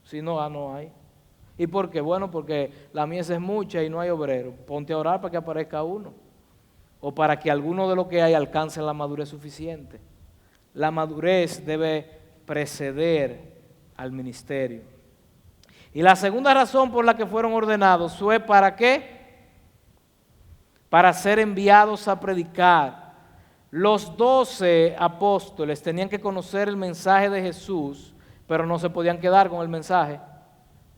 Si no, no hay. ¿Y por qué? Bueno, porque la mies es mucha y no hay obrero. Ponte a orar para que aparezca uno. O para que alguno de los que hay alcance la madurez suficiente. La madurez debe preceder al ministerio. Y la segunda razón por la que fueron ordenados fue ¿para qué? Para ser enviados a predicar. Los 12 apóstoles tenían que conocer el mensaje de Jesús, pero no se podían quedar con el mensaje.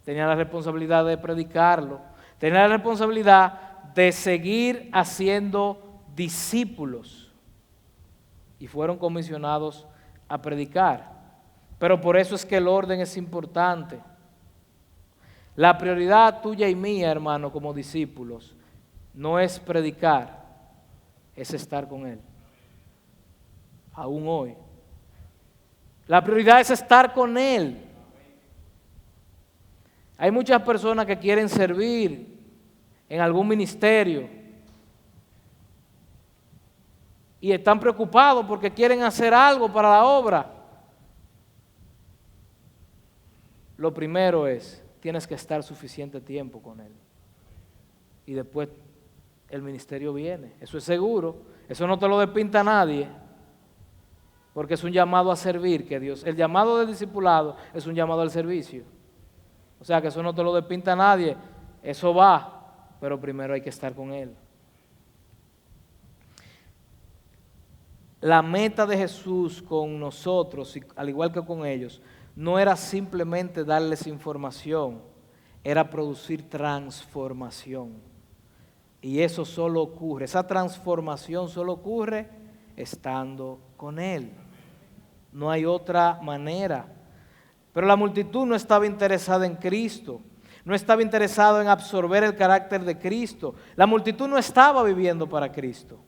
Tenían la responsabilidad de predicarlo. Tenían la responsabilidad de seguir haciendo discípulos. Y fueron comisionados a predicar. Pero por eso es que el orden es importante. La prioridad tuya y mía, hermano, como discípulos, no es predicar, es estar con Él. Aún hoy. La prioridad es estar con Él. Hay muchas personas que quieren servir en algún ministerio y están preocupados porque quieren hacer algo para la obra. Lo primero es, tienes que estar suficiente tiempo con Él. Y después el ministerio viene. Eso es seguro. Eso no te lo despinta nadie. Porque es un llamado a servir que Dios. El llamado del discipulado es un llamado al servicio. O sea que eso no te lo despinta nadie. Eso va. Pero primero hay que estar con Él. La meta de Jesús con nosotros, al igual que con ellos, no era simplemente darles información, era producir transformación. Y eso solo ocurre, esa transformación solo ocurre estando con Él. No hay otra manera. Pero la multitud no estaba interesada en Cristo, no estaba interesada en absorber el carácter de Cristo. La multitud no estaba viviendo para Cristo.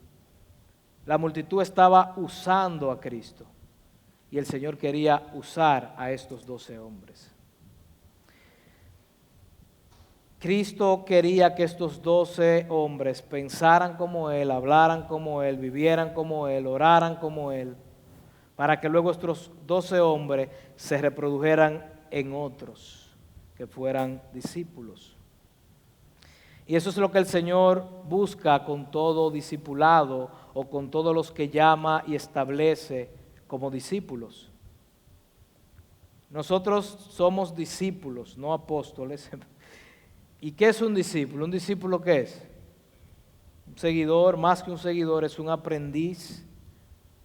La multitud estaba usando a Cristo. Y el Señor quería usar a estos 12 hombres. Cristo quería que estos 12 hombres pensaran como Él, hablaran como Él, vivieran como Él, oraran como Él, para que luego estos 12 hombres se reprodujeran en otros, que fueran discípulos. Y eso es lo que el Señor busca con todo discipulado o con todos los que llama y establece como discípulos. Nosotros somos discípulos, no apóstoles. ¿Y qué es un discípulo? ¿Un discípulo qué es? Un seguidor, más que un seguidor, es un aprendiz,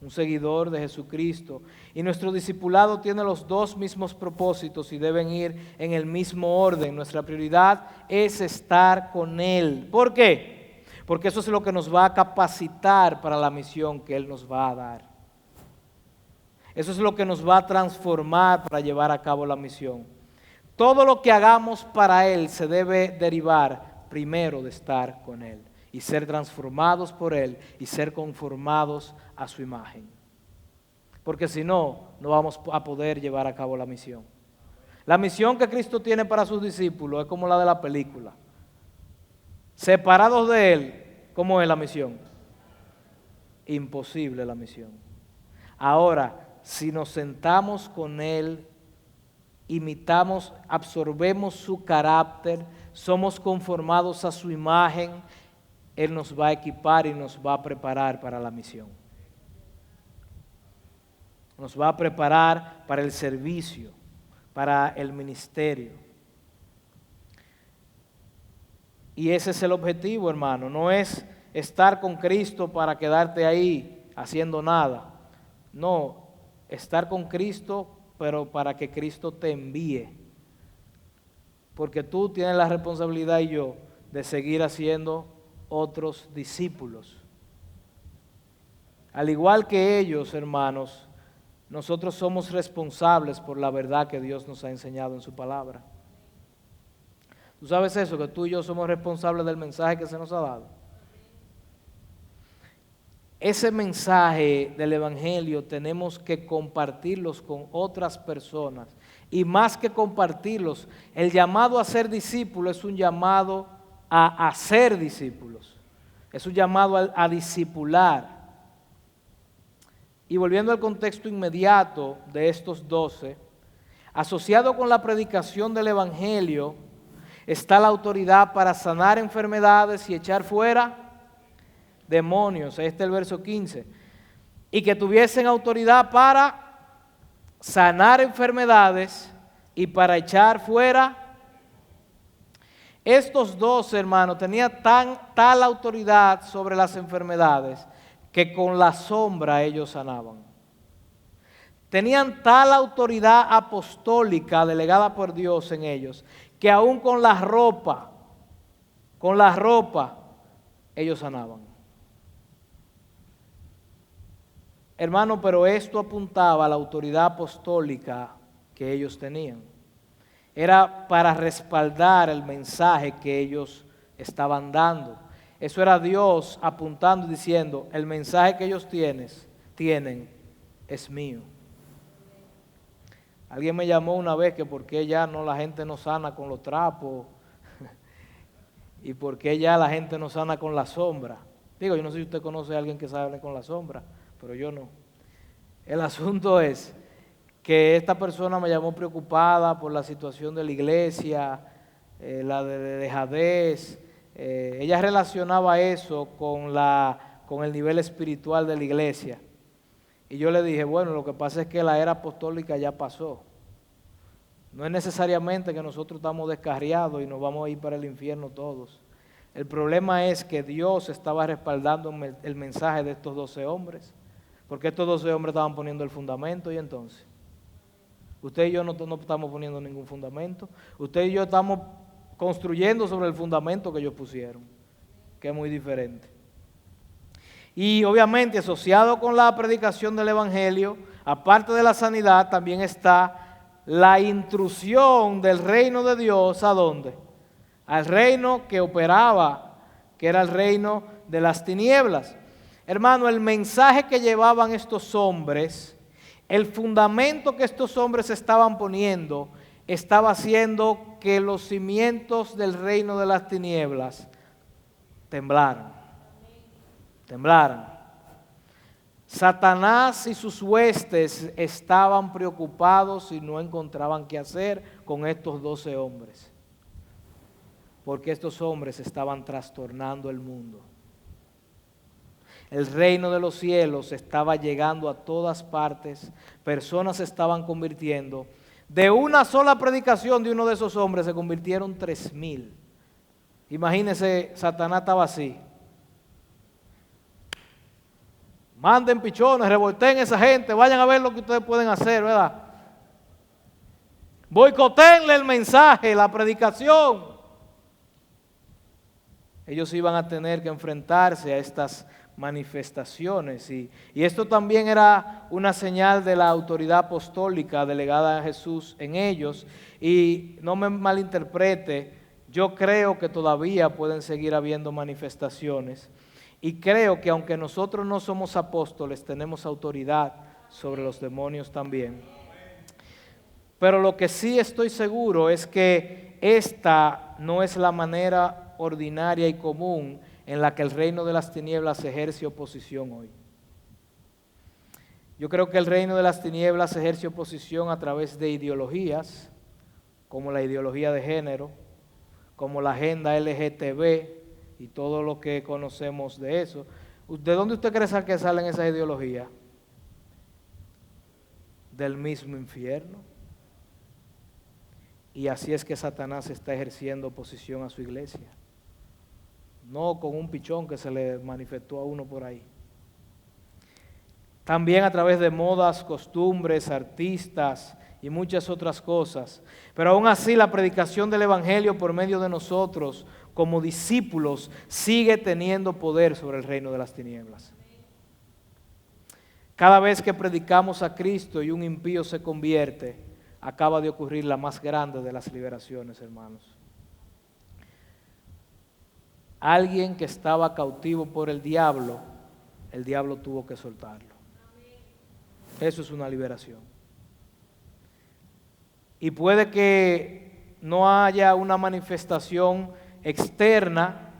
un seguidor de Jesucristo. Y nuestro discipulado tiene los dos mismos propósitos y deben ir en el mismo orden. Nuestra prioridad es estar con Él. ¿Por qué? Porque eso es lo que nos va a capacitar para la misión que Él nos va a dar. Eso es lo que nos va a transformar para llevar a cabo la misión. Todo lo que hagamos para Él se debe derivar primero de estar con Él y ser transformados por Él y ser conformados a su imagen. Porque si no, no vamos a poder llevar a cabo la misión. La misión que Cristo tiene para sus discípulos es como la de la película. Separados de Él, ¿cómo es la misión? Imposible la misión. Ahora, si nos sentamos con Él, imitamos, absorbemos su carácter, somos conformados a su imagen, Él nos va a equipar y nos va a preparar para la misión. Nos va a preparar para el servicio, para el ministerio. Y ese es el objetivo, hermano. No es estar con Cristo para quedarte ahí haciendo nada. No, estar con Cristo, pero para que Cristo te envíe. Porque tú tienes la responsabilidad y yo de seguir haciendo otros discípulos. Al igual que ellos, hermanos, nosotros somos responsables por la verdad que Dios nos ha enseñado en su palabra. ¿Tú sabes eso? Que tú y yo somos responsables del mensaje que se nos ha dado. Ese mensaje del Evangelio tenemos que compartirlos con otras personas. Y más que compartirlos, el llamado a ser discípulo es un llamado a hacer discípulos. Es un llamado a discipular. Y volviendo al contexto inmediato de estos 12, asociado con la predicación del Evangelio, está la autoridad para sanar enfermedades y echar fuera demonios. Este es el verso 15. Y que tuviesen autoridad para sanar enfermedades y para echar fuera. Estos 12, hermanos, tenían tal autoridad sobre las enfermedades que con la sombra ellos sanaban. Tenían tal autoridad apostólica delegada por Dios en ellos, que aún con la ropa, ellos sanaban. Hermano, pero esto apuntaba a la autoridad apostólica que ellos tenían. Era para respaldar el mensaje que ellos estaban dando. Eso era Dios apuntando y diciendo, el mensaje que ellos tienen es mío. Alguien me llamó una vez que por qué ya no la gente no sana con los trapos y por qué ya la gente no sana con la sombra. Digo, yo no sé si usted conoce a alguien que sabe con la sombra, pero yo no. El asunto es que esta persona me llamó preocupada por la situación de la iglesia, la de dejadez. Ella relacionaba eso con el nivel espiritual de la iglesia. Y yo le dije, bueno, lo que pasa es que la era apostólica ya pasó. No es necesariamente que nosotros estamos descarriados y nos vamos a ir para el infierno todos. El problema es que Dios estaba respaldando el mensaje de estos 12 hombres, porque estos 12 hombres estaban poniendo el fundamento. Y entonces, usted y yo no estamos poniendo ningún fundamento. Usted y yo estamos construyendo sobre el fundamento que ellos pusieron, que es muy diferente. Y obviamente asociado con la predicación del Evangelio, aparte de la sanidad, también está la intrusión del reino de Dios. ¿A dónde? Al reino que operaba, que era el reino de las tinieblas. Hermano, el mensaje que llevaban estos hombres, el fundamento que estos hombres estaban poniendo, estaba haciendo que los cimientos del reino de las tinieblas temblaran. Satanás y sus huestes estaban preocupados y no encontraban qué hacer con estos 12 hombres, porque estos hombres estaban trastornando el mundo. El reino de los cielos estaba llegando a todas partes, personas se estaban convirtiendo. De una sola predicación de uno de esos hombres se convirtieron 3,000. Imagínense, Satanás estaba así. Manden pichones, revolteen a esa gente, vayan a ver lo que ustedes pueden hacer, ¿verdad? Boicotenle el mensaje, la predicación. Ellos iban a tener que enfrentarse a estas manifestaciones y esto también era una señal de la autoridad apostólica delegada a Jesús en ellos. Y no me malinterprete, yo creo que todavía pueden seguir habiendo manifestaciones. Y creo que aunque nosotros no somos apóstoles, tenemos autoridad sobre los demonios también. Pero lo que sí estoy seguro es que esta no es la manera ordinaria y común en la que el reino de las tinieblas ejerce oposición hoy. Yo creo que el reino de las tinieblas ejerce oposición a través de ideologías, como la ideología de género, como la agenda LGTB, y todo lo que conocemos de eso. ¿De dónde usted cree que salen esas ideologías? Del mismo infierno. Y así es que Satanás está ejerciendo oposición a su iglesia. no con un pichón que se le manifestó a uno por ahí. También a través de modas, costumbres, artistas y muchas otras cosas. Pero aún así la predicación del Evangelio por medio de nosotros como discípulos sigue teniendo poder sobre el reino de las tinieblas. Cada vez que predicamos a Cristo y un impío se convierte, acaba de ocurrir la más grande de las liberaciones, hermanos. Alguien que estaba cautivo por el diablo tuvo que soltarlo. Eso es una liberación. Y puede que no haya una manifestación externa,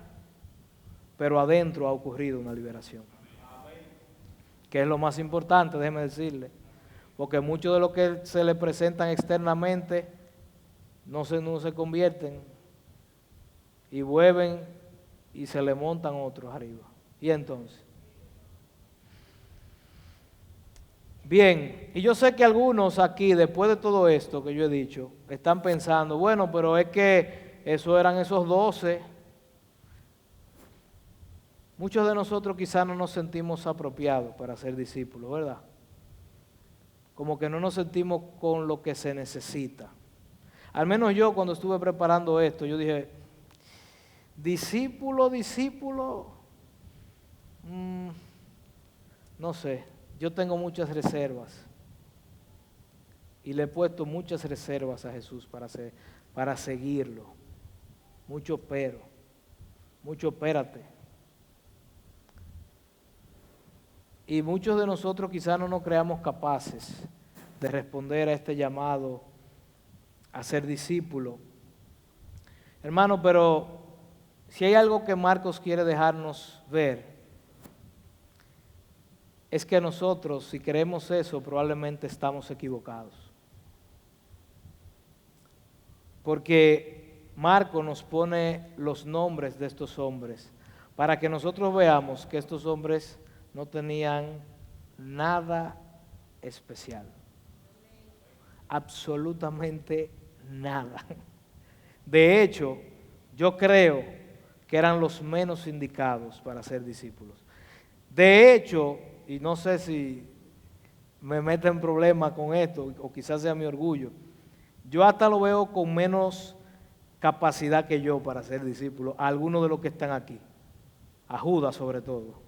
pero adentro ha ocurrido una liberación. Que es lo más importante, déjeme decirle. Porque muchos de los que se le presentan externamente no se convierten y vuelven y se le montan otros arriba. Y entonces, bien, y yo sé que algunos aquí, después de todo esto que yo he dicho, están pensando, bueno, pero es que eso eran esos 12. Muchos de nosotros quizás no nos sentimos apropiados para ser discípulos, ¿verdad? Como que no nos sentimos con lo que se necesita. Al menos yo cuando estuve preparando esto, yo dije, discípulo, no sé, yo tengo muchas reservas y le he puesto muchas reservas a Jesús para seguirlo. Mucho pero, mucho espérate. Y muchos de nosotros quizás no nos creamos capaces de responder a este llamado a ser discípulo. Hermano, pero si hay algo que Marcos quiere dejarnos ver, es que nosotros, si creemos eso, probablemente estamos equivocados. Porque Marcos nos pone los nombres de estos hombres para que nosotros veamos que estos hombres no tenían nada especial. Absolutamente nada. De hecho, yo creo que eran los menos indicados para ser discípulos. De hecho, y no sé si me meten en problemas con esto, o quizás sea mi orgullo, yo hasta lo veo con menos capacidad que yo para ser discípulo, a algunos de los que están aquí, a Judas sobre todo.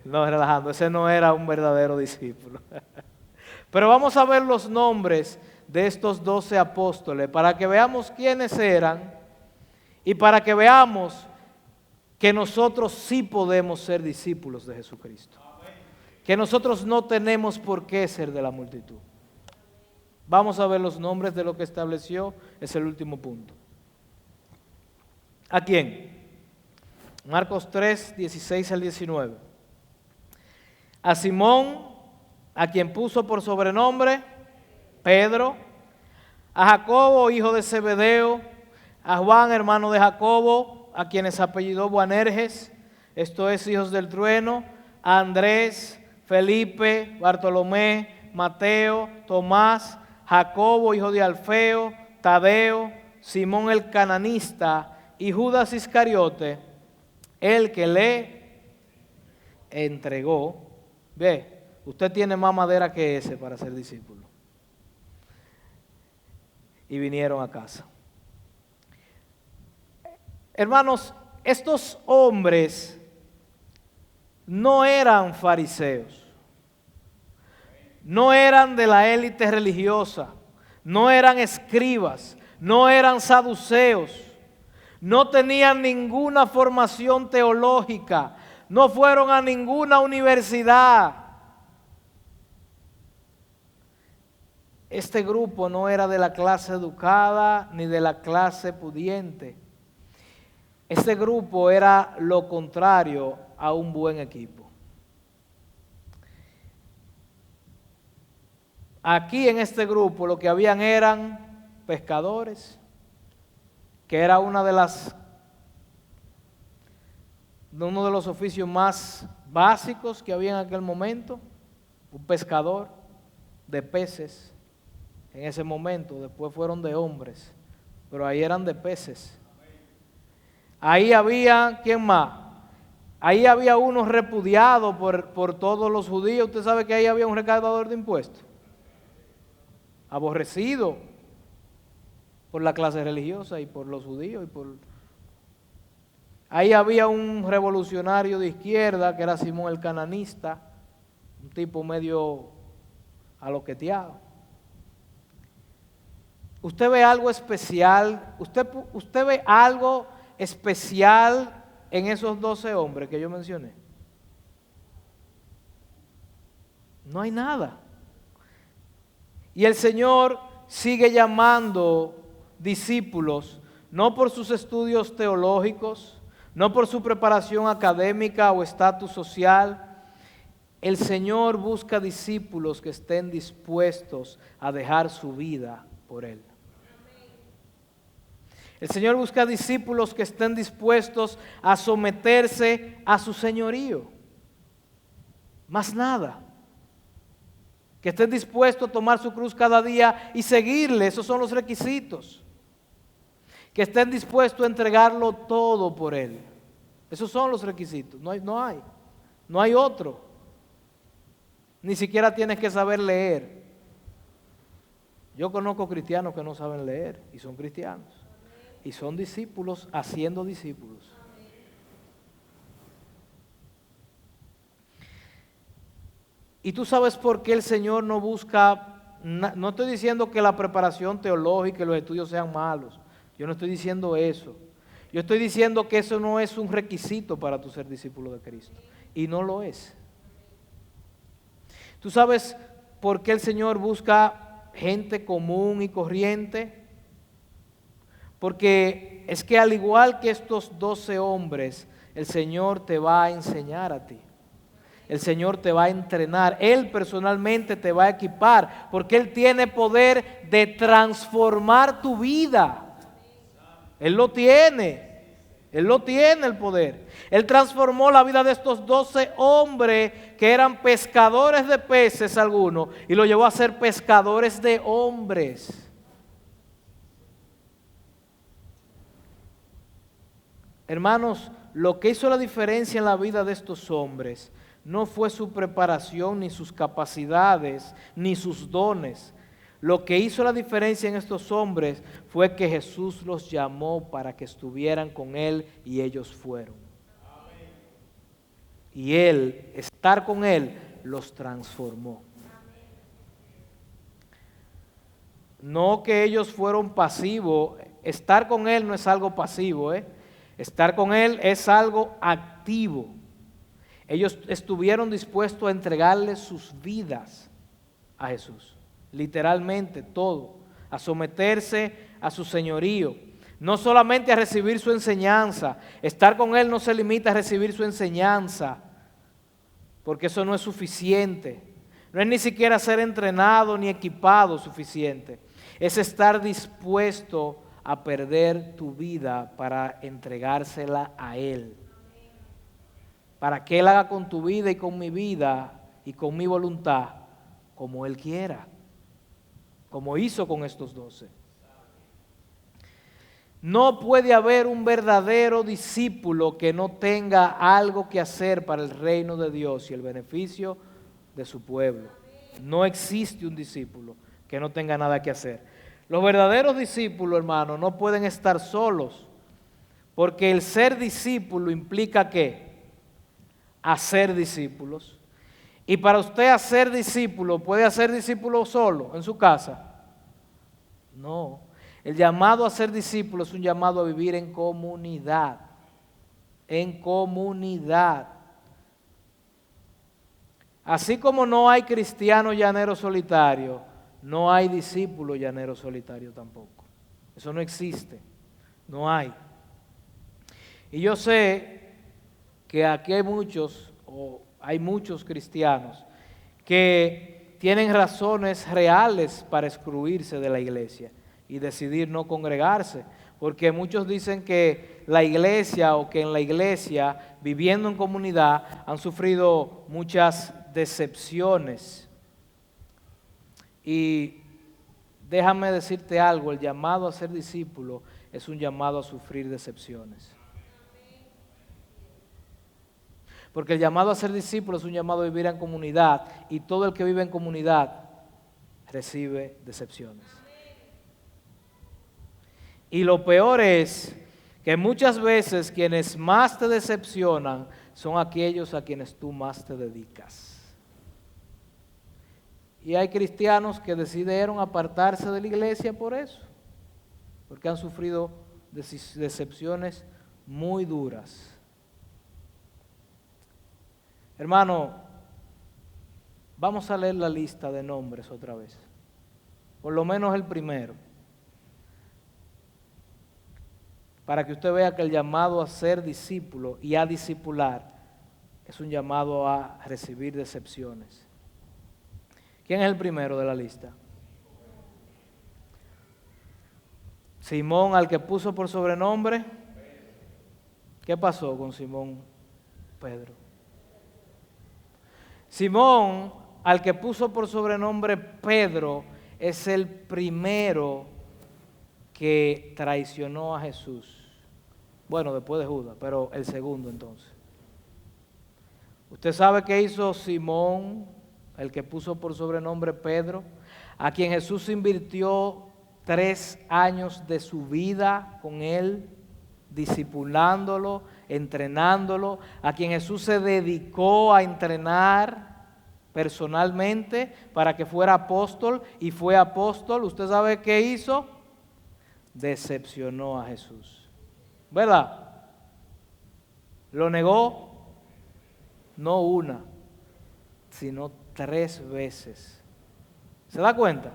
No, relajando, ese no era un verdadero discípulo. Pero vamos a ver los nombres de estos 12 apóstoles para que veamos quiénes eran y para que veamos que nosotros sí podemos ser discípulos de Jesucristo. Que nosotros no tenemos por qué ser de la multitud. Vamos a ver los nombres de lo que estableció, es el último punto. ¿A quién? Marcos 3, 16 al 19. A Simón, a quien puso por sobrenombre Pedro, a Jacobo, hijo de Zebedeo, a Juan, hermano de Jacobo, a quienes apellidó Boanerges, esto es, hijos del trueno, a Andrés, Felipe, Bartolomé, Mateo, Tomás, Jacobo, hijo de Alfeo, Tadeo, Simón el cananista y Judas Iscariote, el que le entregó. Ve, usted tiene más madera que ese para ser discípulo. Y vinieron a casa. Hermanos, estos hombres no eran fariseos, no eran de la élite religiosa, no eran escribas, no eran saduceos, no tenían ninguna formación teológica, no fueron a ninguna universidad. Este grupo no era de la clase educada ni de la clase pudiente. Este grupo era lo contrario a un buen equipo. Aquí en este grupo lo que habían eran pescadores, que era uno de los oficios más básicos que había en aquel momento, un pescador de peces en ese momento. Después fueron de hombres, pero ahí eran de peces. Ahí había, ¿quién más? Ahí había uno repudiado por todos los judíos. Usted sabe que ahí había un recaudador de impuestos, aborrecido por la clase religiosa y por los judíos. Ahí había un revolucionario de izquierda que era Simón el Cananista, un tipo medio aloqueteado. Usted ve algo especial, usted ve algo especial en esos 12 hombres que yo mencioné. No hay nada. Y el Señor sigue llamando discípulos, no por sus estudios teológicos, no por su preparación académica o estatus social. El Señor busca discípulos que estén dispuestos a dejar su vida por Él. El Señor busca discípulos que estén dispuestos a someterse a su señorío. Más nada. Que estén dispuestos a tomar su cruz cada día y seguirle. Esos son los requisitos. Que estén dispuestos a entregarlo todo por Él. Esos son los requisitos. No hay otro. Ni siquiera tienes que saber leer. Yo conozco cristianos que no saben leer y son cristianos. Y son discípulos haciendo discípulos. Y tú sabes por qué el Señor no busca, no estoy diciendo que la preparación teológica y los estudios sean malos. Yo no estoy diciendo eso. Yo estoy diciendo que eso no es un requisito para tu ser discípulo de Cristo. Y no lo es. ¿Tú sabes por qué el Señor busca gente común y corriente? Porque es que al igual que estos 12 hombres, el Señor te va a enseñar a ti. El Señor te va a entrenar. Él personalmente te va a equipar, porque Él tiene poder de transformar tu vida. Él lo tiene. Él lo tiene el poder. Él transformó la vida de estos 12 hombres que eran pescadores de peces algunos y lo llevó a ser pescadores de hombres. Hermanos, lo que hizo la diferencia en la vida de estos hombres no fue su preparación, ni sus capacidades, ni sus dones. Lo que hizo la diferencia en estos hombres fue que Jesús los llamó para que estuvieran con Él y ellos fueron. Y Él, estar con Él, los transformó. No que ellos fueron pasivos. Estar con Él no es algo pasivo, Estar con Él es algo activo. Ellos estuvieron dispuestos a entregarle sus vidas a Jesús. Literalmente todo. A someterse a su señorío. No solamente a recibir su enseñanza. Estar con Él no se limita a recibir su enseñanza. Porque eso no es suficiente. No es ni siquiera ser entrenado ni equipado suficiente. Es estar dispuesto a perder tu vida para entregársela a Él. Para que Él haga con tu vida y con mi vida y con mi voluntad como Él quiera. Como hizo con estos 12. No puede haber un verdadero discípulo que no tenga algo que hacer para el reino de Dios y el beneficio de su pueblo. No existe un discípulo que no tenga nada que hacer. Los verdaderos discípulos, hermanos, no pueden estar solos, porque el ser discípulo implica ¿qué? Hacer discípulos. Y para usted hacer discípulo, ¿puede hacer discípulo solo en su casa? No. El llamado a ser discípulo es un llamado a vivir en comunidad. En comunidad. Así como no hay cristiano llanero solitario, no hay discípulo llanero solitario tampoco. Eso no existe. No hay. Y yo sé que aquí hay muchos cristianos que tienen razones reales para excluirse de la iglesia y decidir no congregarse, porque muchos dicen que la iglesia o que en la iglesia, viviendo en comunidad, han sufrido muchas decepciones. Y déjame decirte algo, el llamado a ser discípulo es un llamado a sufrir decepciones. Porque el llamado a ser discípulo es un llamado a vivir en comunidad, y todo el que vive en comunidad recibe decepciones. Y lo peor es que muchas veces quienes más te decepcionan son aquellos a quienes tú más te dedicas. Y hay cristianos que decidieron apartarse de la iglesia por eso, porque han sufrido decepciones muy duras. Hermano, vamos a leer la lista de nombres otra vez, por lo menos el primero, para que usted vea que el llamado a ser discípulo y a discipular es un llamado a recibir decepciones. ¿Quién es el primero de la lista? Simón, al que puso por sobrenombre. ¿Qué pasó con Simón Pedro? Simón, al que puso por sobrenombre Pedro, es el primero que traicionó a Jesús. Bueno, después de Judas, pero el segundo entonces. ¿Usted sabe qué hizo Simón, el que puso por sobrenombre Pedro, a quien Jesús invirtió 3 años de su vida con él, discipulándolo, entrenándolo, a quien Jesús se dedicó a entrenar personalmente para que fuera apóstol, y fue apóstol? ¿Usted sabe qué hizo? Decepcionó a Jesús, ¿verdad? Lo negó, no una, sino 3 veces. ¿Se da cuenta?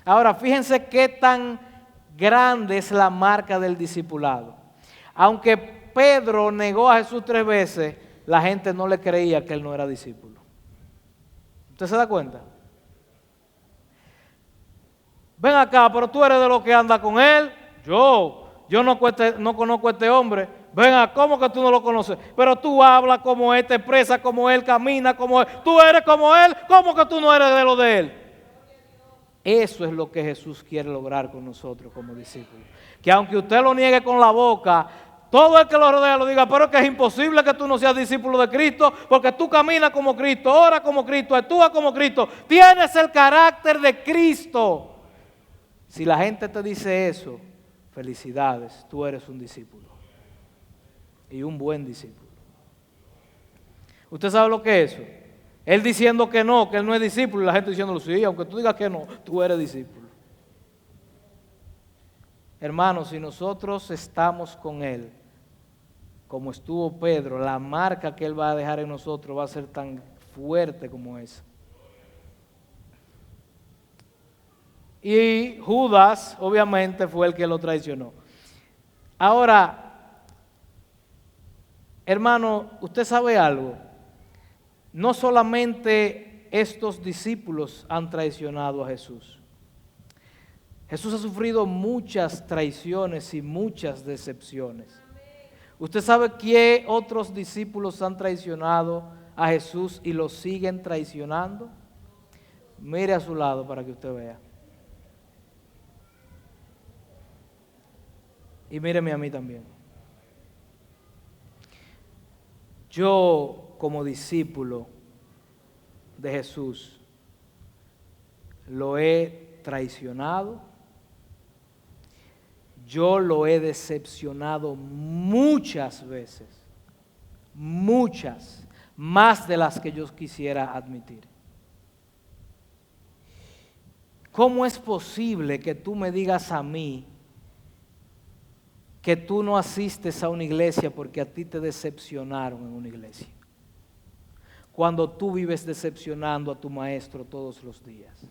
Ahora, fíjense qué tan grande es la marca del discipulado. Aunque Pedro negó a Jesús 3 veces, la gente no le creía que él no era discípulo. ¿Usted se da cuenta? Ven acá, pero tú eres de los que anda con él. Yo no conozco a este hombre. Ven acá, ¿cómo que tú no lo conoces? Pero tú hablas como él, te expresas como él, camina como él. Tú eres como él, ¿cómo que tú no eres de lo de él? Eso es lo que Jesús quiere lograr con nosotros como discípulos. Que aunque usted lo niegue con la boca, todo el que lo rodea lo diga, pero es que es imposible que tú no seas discípulo de Cristo, porque tú caminas como Cristo, oras como Cristo, actúas como Cristo, tienes el carácter de Cristo. Si la gente te dice eso, felicidades, tú eres un discípulo. Y un buen discípulo. ¿Usted sabe lo que es eso? Él diciendo que él no es discípulo, y la gente diciéndolo, sí, aunque tú digas que no, tú eres discípulo. Hermanos, si nosotros estamos con Él, como estuvo Pedro, la marca que Él va a dejar en nosotros va a ser tan fuerte como esa. Y Judas, obviamente, fue el que lo traicionó. Ahora, hermano, ¿usted sabe algo? No solamente estos discípulos han traicionado a Jesús. Jesús ha sufrido muchas traiciones y muchas decepciones. ¿Usted sabe qué otros discípulos han traicionado a Jesús y lo siguen traicionando? Mire a su lado para que usted vea. Y míreme a mí también. Yo, como discípulo de Jesús, lo he traicionado, yo lo he decepcionado muchas veces, muchas, más de las que yo quisiera admitir. ¿Cómo es posible que tú me digas a mí que tú no asistes a una iglesia porque a ti te decepcionaron en una iglesia, cuando tú vives decepcionando a tu maestro todos los días?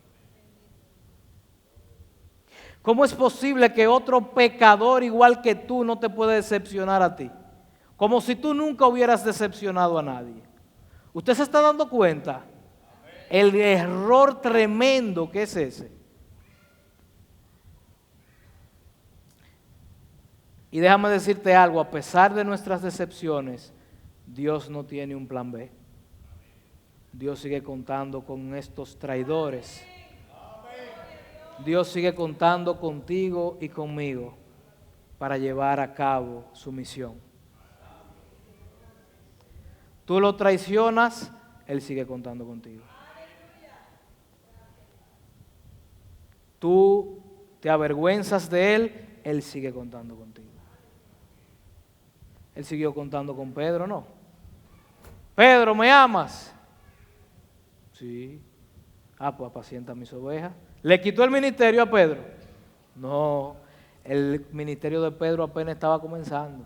¿Cómo es posible que otro pecador igual que tú no te puede decepcionar a ti? Como si tú nunca hubieras decepcionado a nadie. ¿Usted se está dando cuenta? El error tremendo que es ese. Y déjame decirte algo, a pesar de nuestras decepciones, Dios no tiene un plan B. Dios sigue contando con estos traidores. Dios sigue contando contigo y conmigo para llevar a cabo su misión. Tú lo traicionas, Él sigue contando contigo. Tú te avergüenzas de Él, Él sigue contando contigo. Él siguió contando con Pedro, ¿no? Pedro, ¿me amas? Sí. Ah, pues apacienta mis ovejas. ¿Le quitó el ministerio a Pedro? No, el ministerio de Pedro apenas estaba comenzando.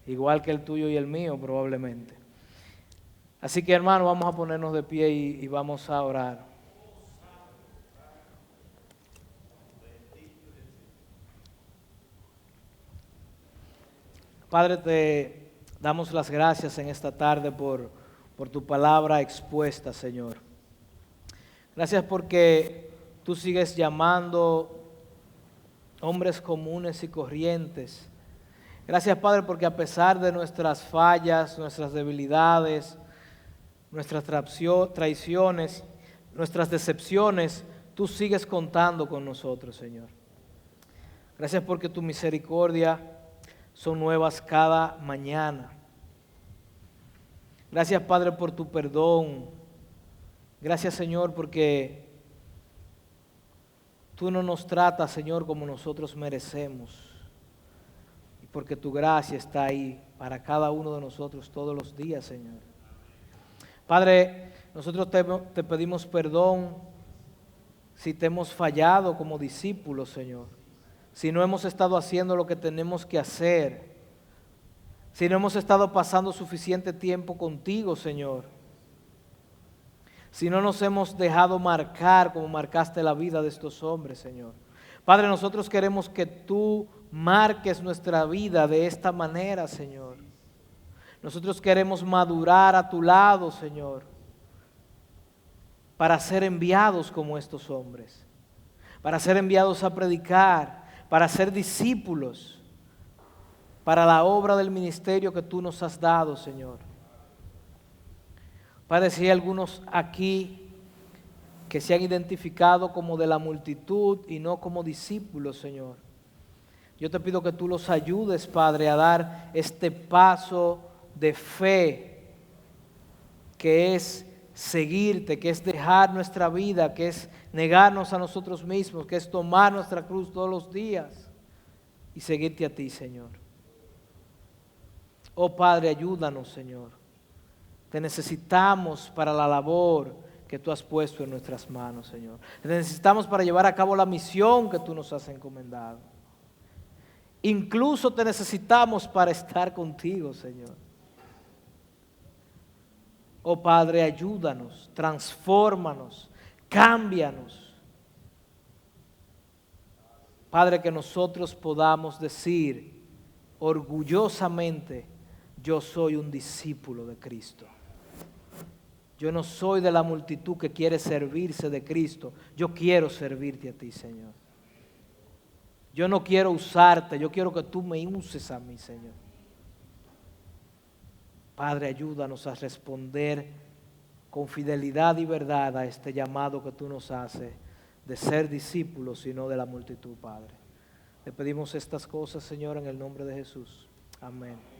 Igual que el tuyo y el mío probablemente. Así que hermano, vamos a ponernos de pie y vamos a orar. Padre, te damos las gracias en esta tarde por tu palabra expuesta, Señor. Gracias porque tú sigues llamando hombres comunes y corrientes. Gracias, Padre, porque a pesar de nuestras fallas, nuestras debilidades, nuestras traiciones, nuestras decepciones, tú sigues contando con nosotros, Señor. Gracias porque tu misericordia son nuevas cada mañana. Gracias, Padre, por tu perdón. Gracias, Señor, porque tú no nos tratas, Señor, como nosotros merecemos. Y porque tu gracia está ahí para cada uno de nosotros todos los días, Señor. Padre, nosotros te pedimos perdón si te hemos fallado como discípulos, Señor. Si no hemos estado haciendo lo que tenemos que hacer. Si no hemos estado pasando suficiente tiempo contigo, Señor. Si no nos hemos dejado marcar como marcaste la vida de estos hombres, Señor. Padre, nosotros queremos que tú marques nuestra vida de esta manera, Señor. Nosotros queremos madurar a tu lado, Señor, para ser enviados como estos hombres, para ser enviados a predicar, para ser discípulos, para la obra del ministerio que tú nos has dado, Señor. Padre, si hay algunos aquí que se han identificado como de la multitud y no como discípulos, Señor, yo te pido que tú los ayudes, Padre, a dar este paso de fe, que es seguirte, que es dejar nuestra vida, que es negarnos a nosotros mismos, que es tomar nuestra cruz todos los días y seguirte a ti, Señor. Oh Padre, ayúdanos, Señor. Te necesitamos para la labor que tú has puesto en nuestras manos, Señor. Te necesitamos para llevar a cabo la misión que tú nos has encomendado. Incluso te necesitamos para estar contigo, Señor. Oh Padre, ayúdanos, transfórmanos, cámbianos. Padre, que nosotros podamos decir orgullosamente, yo soy un discípulo de Cristo. Yo no soy de la multitud que quiere servirse de Cristo. Yo quiero servirte a ti, Señor. Yo no quiero usarte, yo quiero que tú me uses a mí, Señor. Padre, ayúdanos a responder con fidelidad y verdad a este llamado que tú nos haces de ser discípulos y no de la multitud, Padre. Te pedimos estas cosas, Señor, en el nombre de Jesús. Amén.